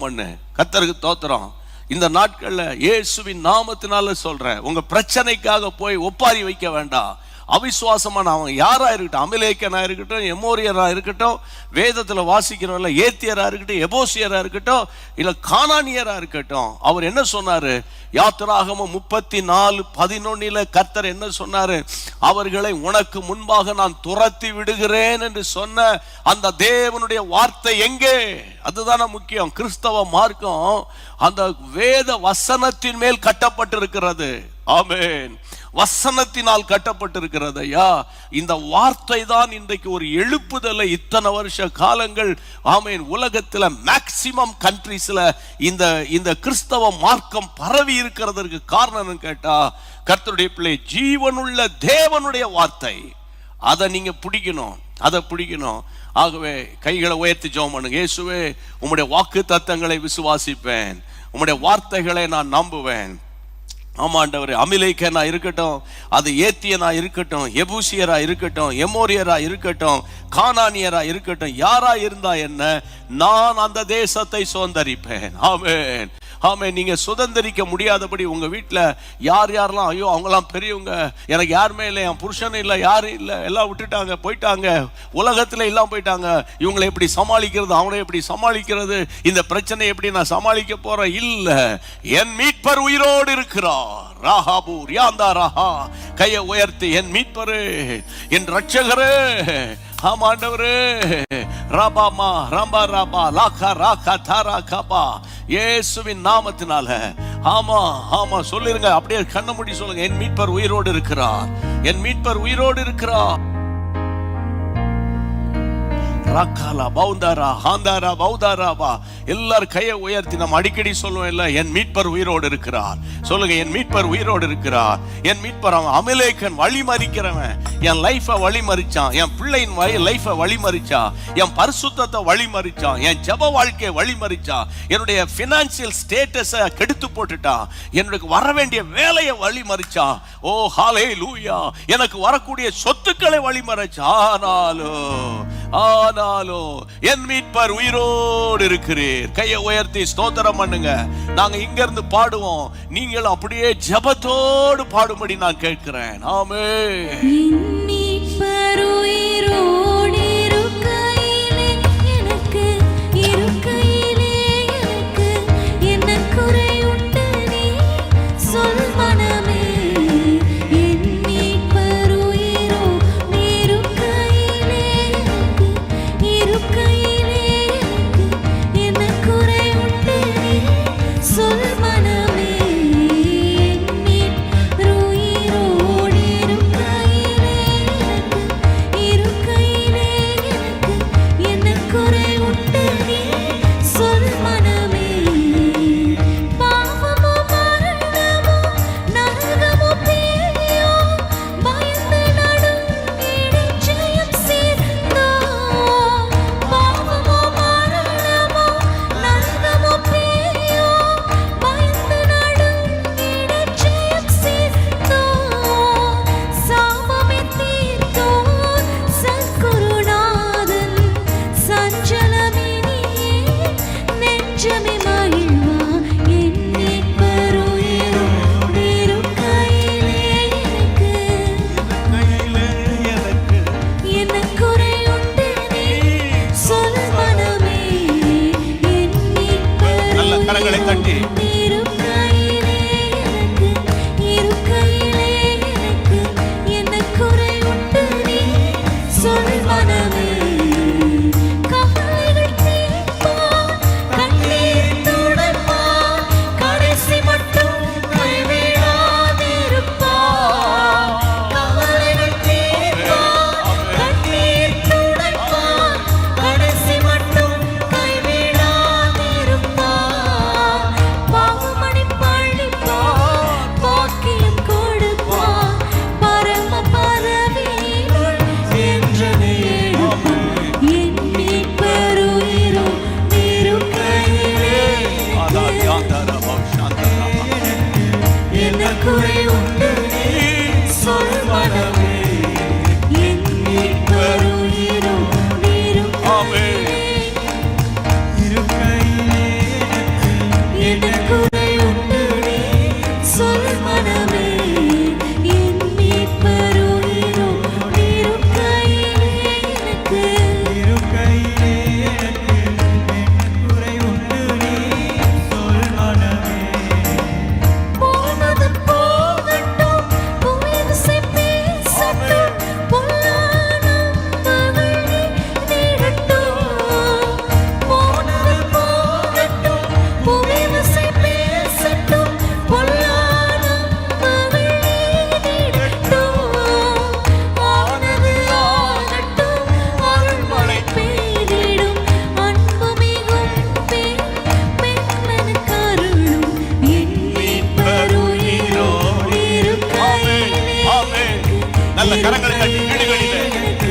பண்ணு. கர்த்தருக்கு தோத்திரம். இந்த நாட்கள்ல இயேசுவின் நாமத்தினால சொல்றேன், உங்க பிரச்சனைக்காக போய் ஒப்பாரி வைக்க வேண்டாம். அவிசுவாசமான அவன் யாரா இருக்கட்டும், அமிலேக்கனா இருக்கட்டும், எமோரியரா இருக்கட்டும், வேதத்துல வாசிக்கிறவங்கள ஏத்தியரா இருக்கட்டும், எபோசியரா இருக்கட்டும், இல்ல கானானியரா இருக்கட்டும், அவர் என்ன சொன்னாரு? யாத்திராகமம் 34:11 கர்த்தர் என்ன சொன்னாரு? அவர்களை உனக்கு முன்பாக நான் துரத்தி விடுகிறேன் என்று சொன்ன அந்த தேவனுடைய வார்த்தை எங்கே? அதுதான முக்கியம். கிறிஸ்தவ மார்க்கம் அந்த வேத வசனத்தின் மேல் கட்டப்பட்டிருக்கிறது. ஆமென். வசனத்தினால் கட்டப்பட்டிருக்கிறது. ஐயா, இந்த வார்த்தை தான் இன்றைக்கு ஒரு எழுப்புதலை இத்தனை வருஷ காலங்கள். ஆமென். உலகத்தில் மேக்சிமம் கண்ட்ரீஸ்ல இந்த கிறிஸ்தவ மார்க்கம் பரவி இருக்கிறதற்கு காரணம் கேட்டா, கர்த்தருடைய பிள்ளை ஜீவனுள்ள தேவனுடைய வார்த்தை. அதை நீங்க பிடிக்கணும். ஆகவே கைகளை உயர்த்தி ஜெபம் பண்ணுங்க. இயேசுவே, உம்முடைய வாக்கு தத்தங்களை விசுவாசிப்பேன், உம்முடைய வார்த்தைகளை நான் நம்புவேன். ஆமாண்டவர், அமிலேக்கனா இருக்கட்டும், அது ஏத்தியனா இருக்கட்டும், எபூசியரா இருக்கட்டும், எமோரியரா இருக்கட்டும், கானானியரா இருக்கட்டும், யாரா இருந்தா என்ன, நான் அந்த தேசத்தை சுதந்தரிப்பேன். ஆமென். நீங்க சுதந்திரிக்க முடியாதபடி உங்க வீட்டுல யாரெல்லாம், ஐயோ அவங்களாம் பெரியவங்க, எனக்கு யாருமே இல்லை, என் புருஷன் இல்லை, யாரும் இல்லை, எல்லாம் விட்டுட்டாங்க, போயிட்டாங்க, உலகத்துல எல்லாம் போயிட்டாங்க, இவங்களை எப்படி சமாளிக்கிறது, அவனை எப்படி சமாளிக்கிறது, இந்த பிரச்சனை எப்படி நான் சமாளிக்க போறேன்? இல்ல, என் மீட்பர் உயிரோடு இருக்கிறார். ராஹாபூர் யாந்தா ராஹா, கையை உயர்த்தி, என் மீட்பரு, என் ரட்சகரே, ஆமாண்டவரே, ராபாமா ராம்பா ராபா லாகா ராகா தாரா காபா, இயேசுவின் நாமத்தினால. ஆமா சொல்லிருங்க, அப்படியே கண்ண மூடி சொல்லுங்க, என் மீட்பர் உயிரோடு இருக்கிறார், என் மீட்பர் உயிரோடு இருக்கிறார். ராக்காலா பௌந்தாரா ஹாந்தாரா பௌதாராபா. எல்லாரும் கையை உயர்த்தி நம்ம அடிக்கடி சொல்லுவோம், இல்ல, என் மீட்பர் உயிரோடு இருக்கிறார். சொல்லுங்க, என் மீட்பர் உயிரோடு இருக்கிறார். என் மீட்பர் அவன் அமிலேக்கன் வழி மறிக்கிறவன், என் லைஃபை வழி மறிச்சான், என் பிள்ளையின் லைஃபை வழி மறிச்சான், என் பரிசுத்தத்தை வழி மறிச்சான், என் ஜெப வாழ்க்கையை வழி மறிச்சான், என்னுடைய பினான்சியல் ஸ்டேட்டஸை கெடுத்து போட்டுட்டான், எனக்கு வர வேண்டிய வேலையை வழி மறிச்சான். ஓ ஹல்லேலூயா. எனக்கு வரக்கூடிய சொத்துக்களை வழி மறிச்சான். ஆனாலும் என் மீட்பர் உயிரோடு இருக்கிறீர். கையை உயர்த்தி ஸ்தோத்திரம் பண்ணுங்க. நாங்க இங்க இருந்து பாடுவோம், நீங்கள் அப்படியே ஜெபத்தோடு பாடும்படி நான் கேட்கிறேன். ஆமென். என் மீட்பர் உயிரோடு இருக்கையிலே எனக்கு என்ன குறை உண்டு நீ சொல் மனமே. என் மீட்பர் உயிரோடு இருக்கையிலே என்ன குறை உண்டு நீ சொல் மனமே. என் மீட்பர் உயிரோடு இருக்கையிலே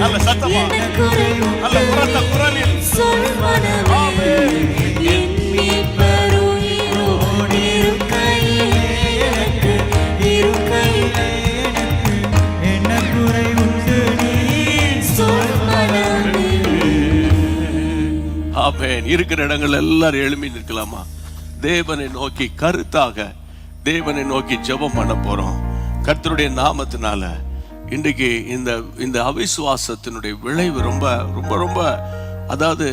நல்ல சத்தமா, எனக்குறையும் நல்ல உரத்த குரலில் சொல் மனமே என் மீட்பர் உயிரோடு இருக்கையில் எனக்கு இருக்கையில் என்ன குறை உண்டு நீ சொல் மனமே. ஆமென். இருக்கிற இடங்கள் எல்லாரும் எழும்பி நிற்கலாமா? தேவனை நோக்கி கருத்தாக தேவனை நோக்கி ஜெபம் பண்ண போறோம். கர்த்தருடைய நாமத்தினால இன்றைக்கு இந்த அவிசுவாசத்தினுடைய விளைவு ரொம்ப ரொம்ப ரொம்ப, அதாவது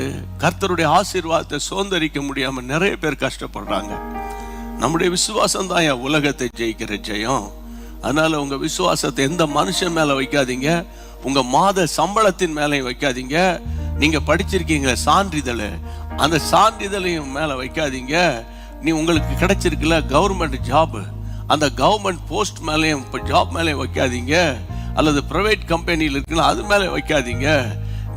கர்த்தருடைய ஆசீர்வாதத்தை சுதந்திரிக்க முடியாம நிறைய பேர் கஷ்டப்படுறாங்க. நம்முடைய விசுவாசம் தான் என் உலகத்தை ஜெயிக்கிற ஜெயம். அதனால உங்க விசுவாசத்தை எந்த மனுஷன் மேல வைக்காதீங்க, உங்க மாத சம்பளத்தின் மேலையும் வைக்காதீங்க. நீங்க படிச்சிருக்கீங்க சான்றிதழ், அந்த சான்றிதழையும் மேல வைக்காதீங்க. நீ உங்களுக்கு கிடைச்சிருக்குல்ல கவர்மெண்ட் ஜாப், அந்த கவர்மெண்ட் போஸ்ட் மேலேயும் ஜாப் மேலேயும் வைக்காதீங்க. அல்லது பிரைவேட் கம்பெனியில் இருக்குல்ல அது மேலே வைக்காதீங்க.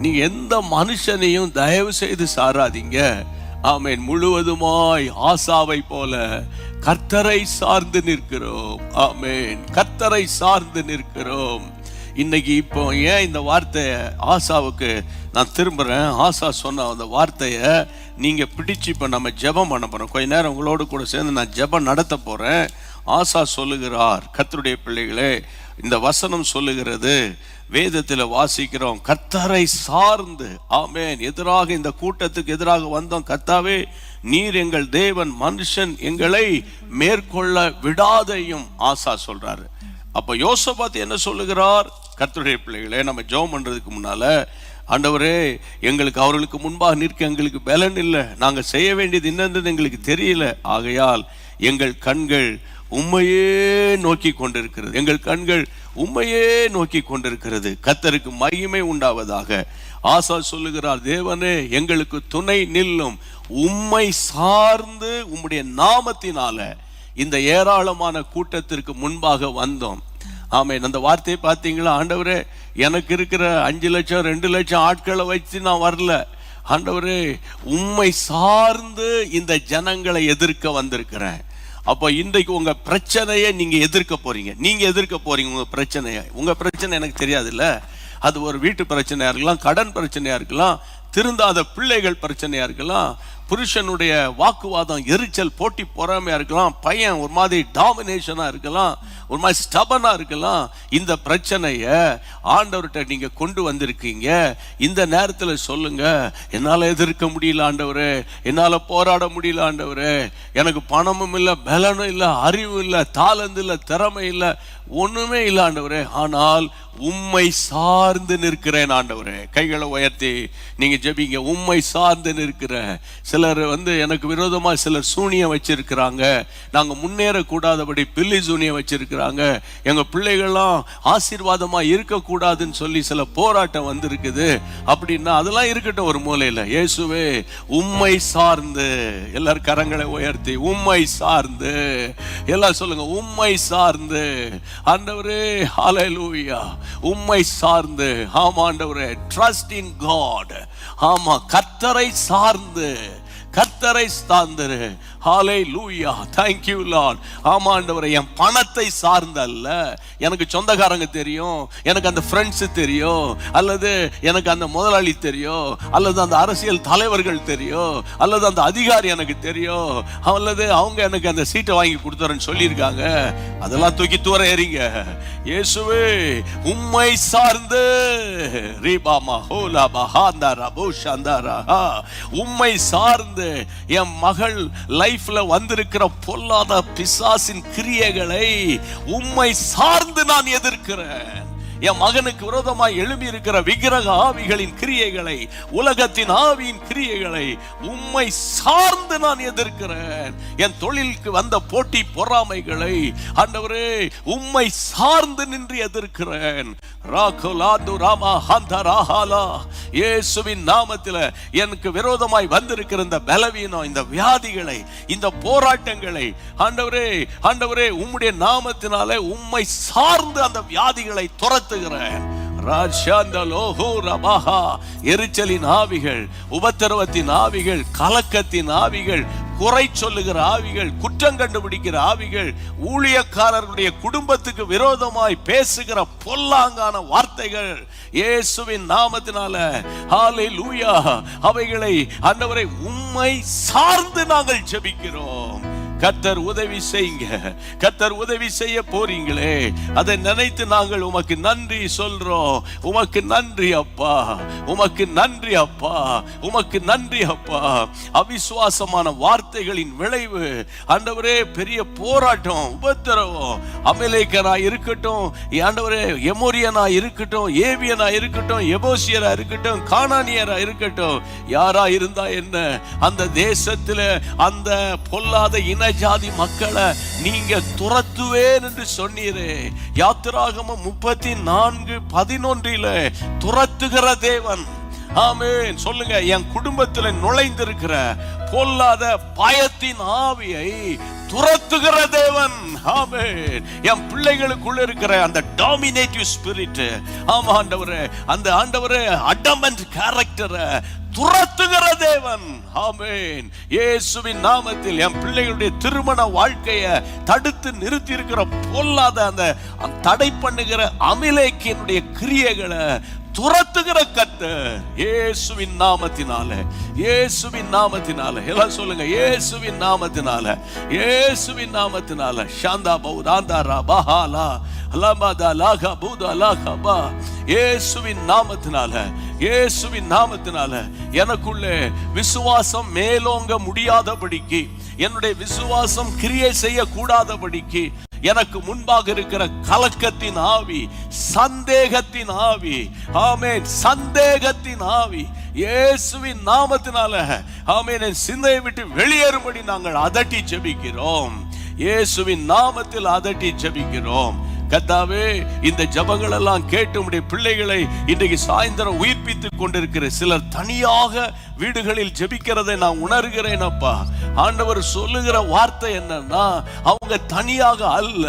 நீங்க எந்த மனுஷனையும் தயவு செய்து சாராதீங்க. ஆமென். முழுவதுமாய் ஆசாவை போல கர்த்தரை சார்ந்து நிற்கிறோம். ஆமென். கர்த்தரை சார்ந்து நிற்கிறோம். இன்னைக்கு இப்போ ஏன் இந்த வார்த்தையை ஆசாவுக்கு நான் திரும்புறேன், ஆசா சொன்ன அந்த வார்த்தையை நீங்க பிடிச்சு இப்ப நம்ம ஜெபம் பண்ண போறோம். கொஞ்ச நேரம் உங்களோடு கூட சேர்ந்து நான் ஜெபம் நடத்த போறேன். ஆசா சொல்லுகிறார், கர்த்தருடைய பிள்ளைகளே, இந்த வசனம் சொல்லுகிறது, வேதத்தில் வாசிக்கிறோம், கர்த்தரை சார்ந்து. ஆமென். எதிராக இந்த கூட்டத்துக்கு எதிராக வந்தோம், கர்த்தாவே நீர் எங்கள் தேவன், மனுஷன் எங்களை மேற்கொள்ள விடாதையும் ஆசா சொல்றாரு. அப்ப யோசபாத் என்ன சொல்லுகிறார்? கர்த்தருடைய பிள்ளைகளே, நம்ம ஜெபம் பண்றதுக்கு முன்னால, ஆண்டவரே எங்களுக்கு அவர்களுக்கு முன்பாக நிற்க எங்களுக்கு பலன் இல்லை, நாங்க செய்ய வேண்டியது என்னன்றது எங்களுக்கு தெரியல, ஆகையால் எங்கள் கண்கள் உம்மையே நோக்கி கொண்டிருக்கிறது, எங்கள் கண்கள் உம்மையே நோக்கி கொண்டிருக்கிறது. கர்த்தருக்கு மகிமை உண்டாவதாக. ஆசா சொல்லுகிறார், தேவனே எங்களுக்கு துணை நில்லும், உம்மை சார்ந்து உம்முடைய நாமத்தினால இந்த ஏராளமான கூட்டத்திற்கு முன்பாக வந்தோம். ஆமென். அந்த வார்த்தையை பார்த்தீங்களா? ஆண்டவரே எனக்கு இருக்கிற 5 லட்சம் 2 லட்சம் ஆட்களை வச்சு நான் வரல, ஆண்டவரே உம்மை சார்ந்து இந்த ஜனங்களை எதிர்க்க வந்திருக்கிறேன். அப்போ இன்றைக்கு உங்க பிரச்சனையை நீங்க எதிர்க்க போறீங்க. நீங்க எதிர்க்க போறீங்க உங்க பிரச்சனையை. உங்க பிரச்சனை எனக்கு தெரியாதுல்ல, அது ஒரு வீட்டு பிரச்சனையா இருக்கலாம், கடன் பிரச்சனையா இருக்கலாம், திருந்தாத பிள்ளைகள் பிரச்சனையா இருக்கலாம், புருஷனுடைய வாக்குவாதம், எரிச்சல், போட்டி பொறாமையா இருக்கலாம், பையன் ஒரு மாதிரி டாமினேஷனா இருக்கலாம், ஒரு மாதிரி ஸ்டபனா இருக்கலாம். இந்த பிரச்சனைய ஆண்டவர்கிட்ட நீங்க கொண்டு வந்திருக்கீங்க. இந்த நேரத்தில் சொல்லுங்க, என்னால எதிர்க்க முடியல ஆண்டவரே, என்னால போராட முடியல ஆண்டவரே, எனக்கு பணமும் இல்லை, பலனும் இல்லை, அறிவு இல்லை, தாளந்து இல்லை, திறமை இல்லை, ஒண்ணுமே இல்லை ஆண்டவரே, ஆனால் உம்மை சார்ந்து நிற்கிறேன் ஆண்டவரே. கைகளை உயர்த்தி நீங்க ஜெபிங்க. உம்மை சார்ந்து நிற்கிற சிலர் எனக்கு விரோதமா சிலர் சூனியம் வச்சிருக்கிறாங்க, நாங்க முன்னேற கூடாதபடி பில்லி சூனியம் வச்சிருக்கிறாங்க, எங்க பிள்ளைகள்லாம் ஆசீர்வாதமா இருக்கக்கூடாதுன்னு சொல்லி சில போராட்டம் வந்திருக்குது அப்படின்னா அதெல்லாம் இருக்கட்டும் ஒரு மூலையில. இயேசுவே உம்மை சார்ந்து, எல்லாரும் கரங்களை உயர்த்தி உம்மை சார்ந்து எல்லாம் சொல்லுங்க, உம்மை சார்ந்து ஆண்டவரே. ஹல்லேலூயா. உம்மை சார்ந்து. ஆமா ஆண்டவரே, ட்ரஸ்ட் இன் காட். ஆமா, கர்த்தரை சார்ந்து, கர்த்தரை சார்ந்து. ஹல்லேலூயா. Thank you Lord. ஆமா ஆண்டவரே, என் பணத்தை சார்ந்து அல்ல, எனக்கு சொந்தக்காரங்க தெரியும், எனக்கு அந்த ஃப்ரெண்ட்ஸ் தெரியும், அல்லது எனக்கு அந்த முதலாளி தெரியும், அல்லது அந்த அரசியல் தலைவர்கள் தெரியும், அல்லது அந்த அதிகாரி எனக்கு தெரியும், அல்லது அவங்க எனக்கு அந்த சீட்டை வாங்கி கொடுத்தாருன்னு சொல்லியிருக்காங்க, அதெல்லாம் தூக்கி தூர ஏறிங்க. இயேசுவே உம்மை சார்ந்து. ரீபாமா ஹோலா பஹாந்தரா பூஷாந்தரா. உம்மை சார்ந்து என் மகள் லைஃப்ல வந்திருக்கிற பொல்லாத பிசாசின் கிரியைகளை உம்மை சார்ந்து நான் எதிர்க்கிறேன். என் மகனுக்கு விரோதமாய் எழும்பி இருக்கிற விக்கிரக ஆவிகளின் கிரியைகளை, உலகத்தின் ஆவியின் கிரியைகளை உம்மை சார்ந்து நான் எதிர்க்கிறேன். என் தொழிலுக்கு வந்த போட்டி பொறாமைகளை ஆண்டவரே உம்மை சார்ந்து நின்று எதிர்க்கிறேன். இயேசுவின் நாமத்தில் எனக்கு விரோதமாய் வந்திருக்கிற இந்த பலவீனம், இந்த வியாதிகளை, இந்த போராட்டங்களை ஆண்டவரே, ஆண்டவரே உம்முடைய நாமத்தினாலே உம்மை சார்ந்து அந்த வியாதிகளை துரத்துகிறேன். எரிச்சலின் ஆவிகள், உபத்திரவத்தின் ஆவிகள், கலக்கத்தின் ஆவிகள், குறை சொல்லுகிற ஆவிகள், குற்றம் கண்டுபிடிக்கிற ஆவிகள், ஊழியக்காரர்களுடைய குடும்பத்துக்கு விரோதமாய் பேசுகிற பொல்லாங்கான வார்த்தைகள் இயேசுவின் நாமத்தினால ஹல்லேலூயா அவைகளை ஆண்டவரே உம்மை சார்ந்து நாங்கள் ஜெபிக்கிறோம். கர்த்தர் உதவி செய்யுங்க. கர்த்தர் உதவி செய்ய போறீங்களே, அதை நினைத்து நாங்கள் உமக்கு நன்றி சொல்றோம். உமக்கு நன்றி அப்பா, உமக்கு நன்றி அப்பா, உமக்கு நன்றி அப்பா. அவிசுவாசமான வார்த்தைகளின் விளைவு ஆண்டவரே பெரிய போராட்டம், உபத்திரவம். அமலேக்கனா இருக்கட்டும், ஆண்டவரே எமோரியனா இருக்கட்டும், ஏவியனா இருக்கட்டும், எபோசியரா இருக்கட்டும், கானானியரா இருக்கட்டும், யாரா இருந்தா என்ன, அந்த தேசத்துல அந்த பொல்லாத இன ஜாதி மக்களை நீங்க துரத்துவேன் என்று சொன்னீரே. யாத்திராகமம் 34:11 துரத்துகிற தேவன். ஆமென். சொல்லுங்க, என் குடும்பத்துல நுழைந்திருக்கிற பொல்லாத பயத்தின் ஆவியை துரத்துகிற தேவன். ஆமென். என் பிள்ளைகளுக்குள்ள இருக்கிற அந்த டாமினேட்டிவ் ஸ்பிரிட், ஆமா ஆண்டவரே, அந்த ஆண்டவரே அடமன்ட் கேரக்டரை துரத்துகிற தேவன். ஆமென். இயேசுவின் நாமத்தில் என் பிள்ளைகளுடைய திருமண வாழ்க்கையை தடுத்து நிறுத்தி இருக்கிற பொல்லாத அந்த தடை பண்ணுகிற அமிலேக்கினுடைய கிரியைகளை துரத்துகிற கர்த்தர் இயேசுவின் நாமத்தினால, இயேசுவின் நாமத்தினால. எல்லாம் சொல்லுங்க, இயேசுவின் நாமத்தினால, இயேசுவின் நாமத்தினால. ஷாந்தா பௌதாந்தா ரபஹாலா லமதா லாகா பூதா லாகபா. இயேசுவின் நாமத்தினால, இயேசுவின் நாமத்தினால எனக்குள்ளே விசுவாசம் மேலோங்க முடியாதபடிக்கு, என்னுடைய விசுவாசம் கிரியை செய்ய கூடாதபடிக்கு எனக்கு முன்பாக இருக்கிற கலக்கத்தின் ஆவி, சந்தேகத்தின் ஆவி, ஆமென், சந்தேகத்தின் ஆவி இயேசுவின் நாமத்தினால ஆமென் சிந்தையை விட்டு வெளியேறும்படி நாங்கள் அதட்டி ஜெபிக்கிறோம். இயேசுவின் நாமத்தில் அதட்டி ஜெபிக்கிறோம். கர்த்தாவே, இந்த ஜபங்கள் எல்லாம் கேட்டு உம்முடைய பிள்ளைகளை இன்றைக்கு சாயந்தரம் உயிர்ப்பித்துக் கொண்டிருக்கிற சிலர் தனியாக வீடுகளில் ஜெபிக்கிறதை நான் உணர்கிறேன் அப்பா. ஆண்டவர் சொல்லுகிற வார்த்தை என்னன்னா, அவங்க தனியாக அல்ல,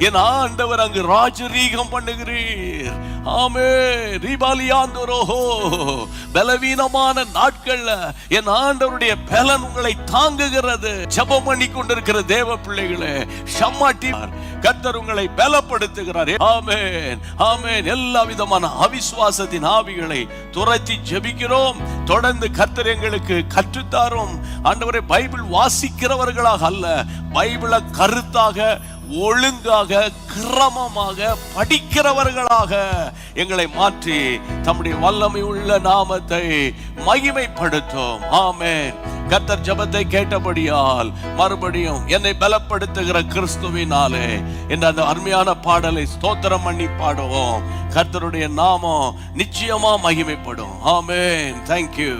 என் ஆண்டவர் அங்கு ராஜரீகம் பண்ணுகிறீர். ஆமே ரிபாலியாந்தோரோஹோ. பலவீனமான நாட்கள்ல என் ஆண்டவருடைய பலன் உங்களை தாங்குகிறது. ஜெபம் பண்ணி கொண்டிருக்கிற தேவ பிள்ளைகளே, ஷம்மாட்டி கர்த்தர் உங்களை பலப்படுத்துகிறார். ஆமென், ஆமென். எல்லா விதமான அவிசுவாசத்தின் ஆவிகளை துரத்தி ஜெபிக்கிறோம். தொடர்ந்து கர்த்தர் எங்களுக்கு கற்றுத்தாரும். ஆண்டவரே, பைபிள் வாசிக்கிறவர்களாக அல்ல, பைபிளை கருத்தாக, ஒழுங்காக, கிரமமாக படிக்கிறவர்களாக எங்களை மாற்றி தம்முடைய வல்லமை உள்ள நாமத்தை மகிமைப்படுத்தும். ஆமென். கர்த்தர் ஜெபத்தை கேட்டபடியால் மறுபடியும் என்னை பலப்படுத்துகிற கிறிஸ்துவினாலே என்ற அந்த அருமையான பாடலை ஸ்தோத்திரம் பண்ணி பாடுவோம். கர்த்தருடைய நாமம் நிச்சயமா மகிமைப்படும். ஆமென். Thank you.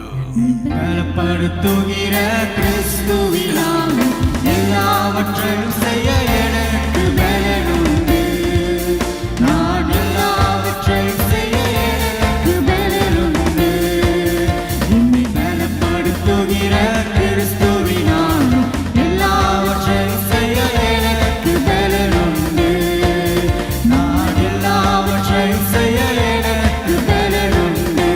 பலப்படுத்துகிற கிறிஸ்துவினால் எல்லாவற்றையும் செய்ய எனக்கு பலனுண்டு. நான் எல்லாவற்றையும் செய்ய எனக்கு பலனுண்டு. என்னை பலப்படுத்துகிற கிறிஸ்துவினால் எல்லாவற்றையும் செய்ய எனக்கு பலனுண்டு. நான் எல்லாவற்றையும் செய்ய எனக்கு பலனுண்டு.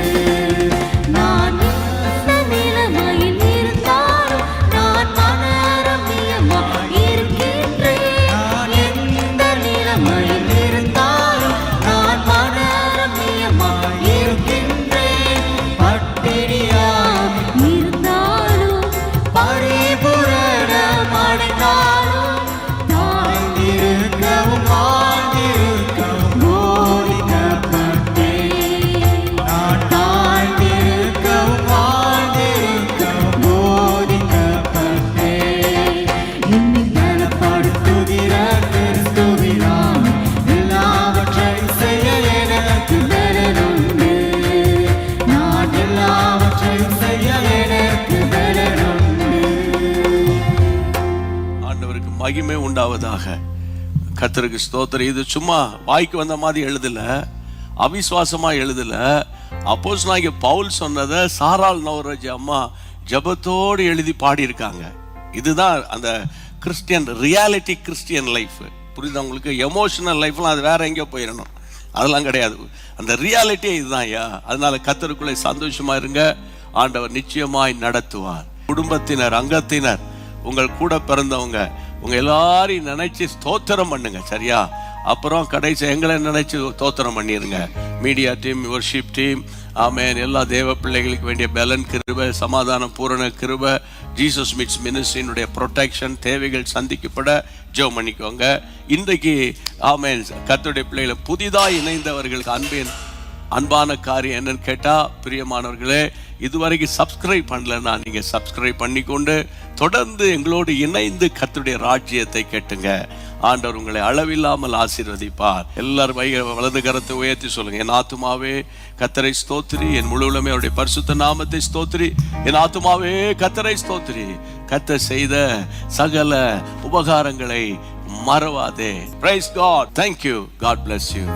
நான் எந்த நிலைமையில் இருந்தாலும் நான் மனரம்யமாய் இருக்கின்றேன். நான் எந்த நிலைமையில் இருந்தாலும் நான் மனரம்யமாய் இருக்கின்றேன். பட்டினியாய் இருந்தாலும் பரிபூரணமடைந்தாலும் தாழ்ந்திருக்கவும் வாழ்ந்திருக்கவும் போதிக்கப்பட்டேன். நான் தாழ்ந்திருக்கவும் வாழ்ந்திருக்கவும் போதிக்கப்பட்டேன். என்னை பலப்படுத்துகிற கிறிஸ்துவினால் எல்லாவற்றையும் செய்ய எனக்கு பலனுண்டு. நான் எல்லாவற்றையும் செய்ய எனக்கு பலனுண்டு. ஆண்டவருக்கு மகிமை உண்டாவதாக. கர்த்தருக்கு ஸ்தோத்திரம். இது சும்மா வாய்க்கு வந்த மாதிரி எழுதல, அவிசுவாசமா எழுதல. அப்போஸ்தலனாகிய பவுல் சொன்னதை சாராள் நவரோஜி அம்மா ஜெபத்தோடு எழுதி பாடியிருக்காங்க. இதுதான் அந்த கிறிஸ்டியன் ரியாலிட்டி, கிறிஸ்டியன் லைஃப். புரியுதா உங்களுக்கு? எமோஷனல் லைஃப்லாம் அது வேற எங்கேயோ போயிடணும், அதெல்லாம் கிடையாது. அந்த ரியாலிட்டியே இதுதான் ஐயா. அதனால கர்த்தருக்குள்ளே சந்தோஷமா இருங்க. ஆண்டவர் நிச்சயமாய் நடத்துவார். குடும்பத்தினர், அங்கத்தினர் உங்கள் கூட பிறந்தவங்க உங்க எல்லாரையும் நினைச்சு ஸ்தோத்திரம் பண்ணுங்க, சரியா? அப்புறம் கடைசி எங்களை நினைச்சு ஸ்தோத்திரம் பண்ணிருங்க. மீடியா டீம், வர்ஷிப் டீம், ஆமென். எல்லா தேவ பிள்ளைகளுக்கு வேண்டிய பலன், கிருபை, சமாதானம், பூரண கிருபை, ஜீசஸ் மீட்ஸ் மினிஸ்ட்ரியினுடைய ப்ரொடெக்ஷன், தேவைகள் சந்திக்கப்பட ஜெபம் பண்ணிக்கோங்க. இன்றைக்கு ஆமென் கர்த்தருடைய பிள்ளைகளை புதிதாக இணைந்தவர்களுக்கு அன்பான காரியம் என்னன்னு கேட்டா, பிரியமானவர்களே, இதுவரைக்கும் சப்ஸ்கிரைப் பண்ணலன்னா நீங்க சப்ஸ்கிரைப் பண்ணிக்கொண்டு தொடர்ந்து எங்களோடு இணைந்து கர்த்தருடைய ராஜ்யத்தை கேட்டுங்க. ஆண்டவர் உங்களை அளவில்லாமல் ஆசீர்வதிப்பார். எல்லாரும் வலது கரத்தை உயர்த்தி சொல்லுங்க. என் ஆத்துமாவே கர்த்தரை ஸ்தோத்திரி, என் முழு உள்ளமே அவருடைய பரிசுத்த நாமத்தை ஸ்தோத்திரி. என் ஆத்துமாவே கர்த்தரை ஸ்தோத்திரி, கர்த்தர் செய்த சகல உபகாரங்களை மறவாதே. Praise God. Thank you. God bless you.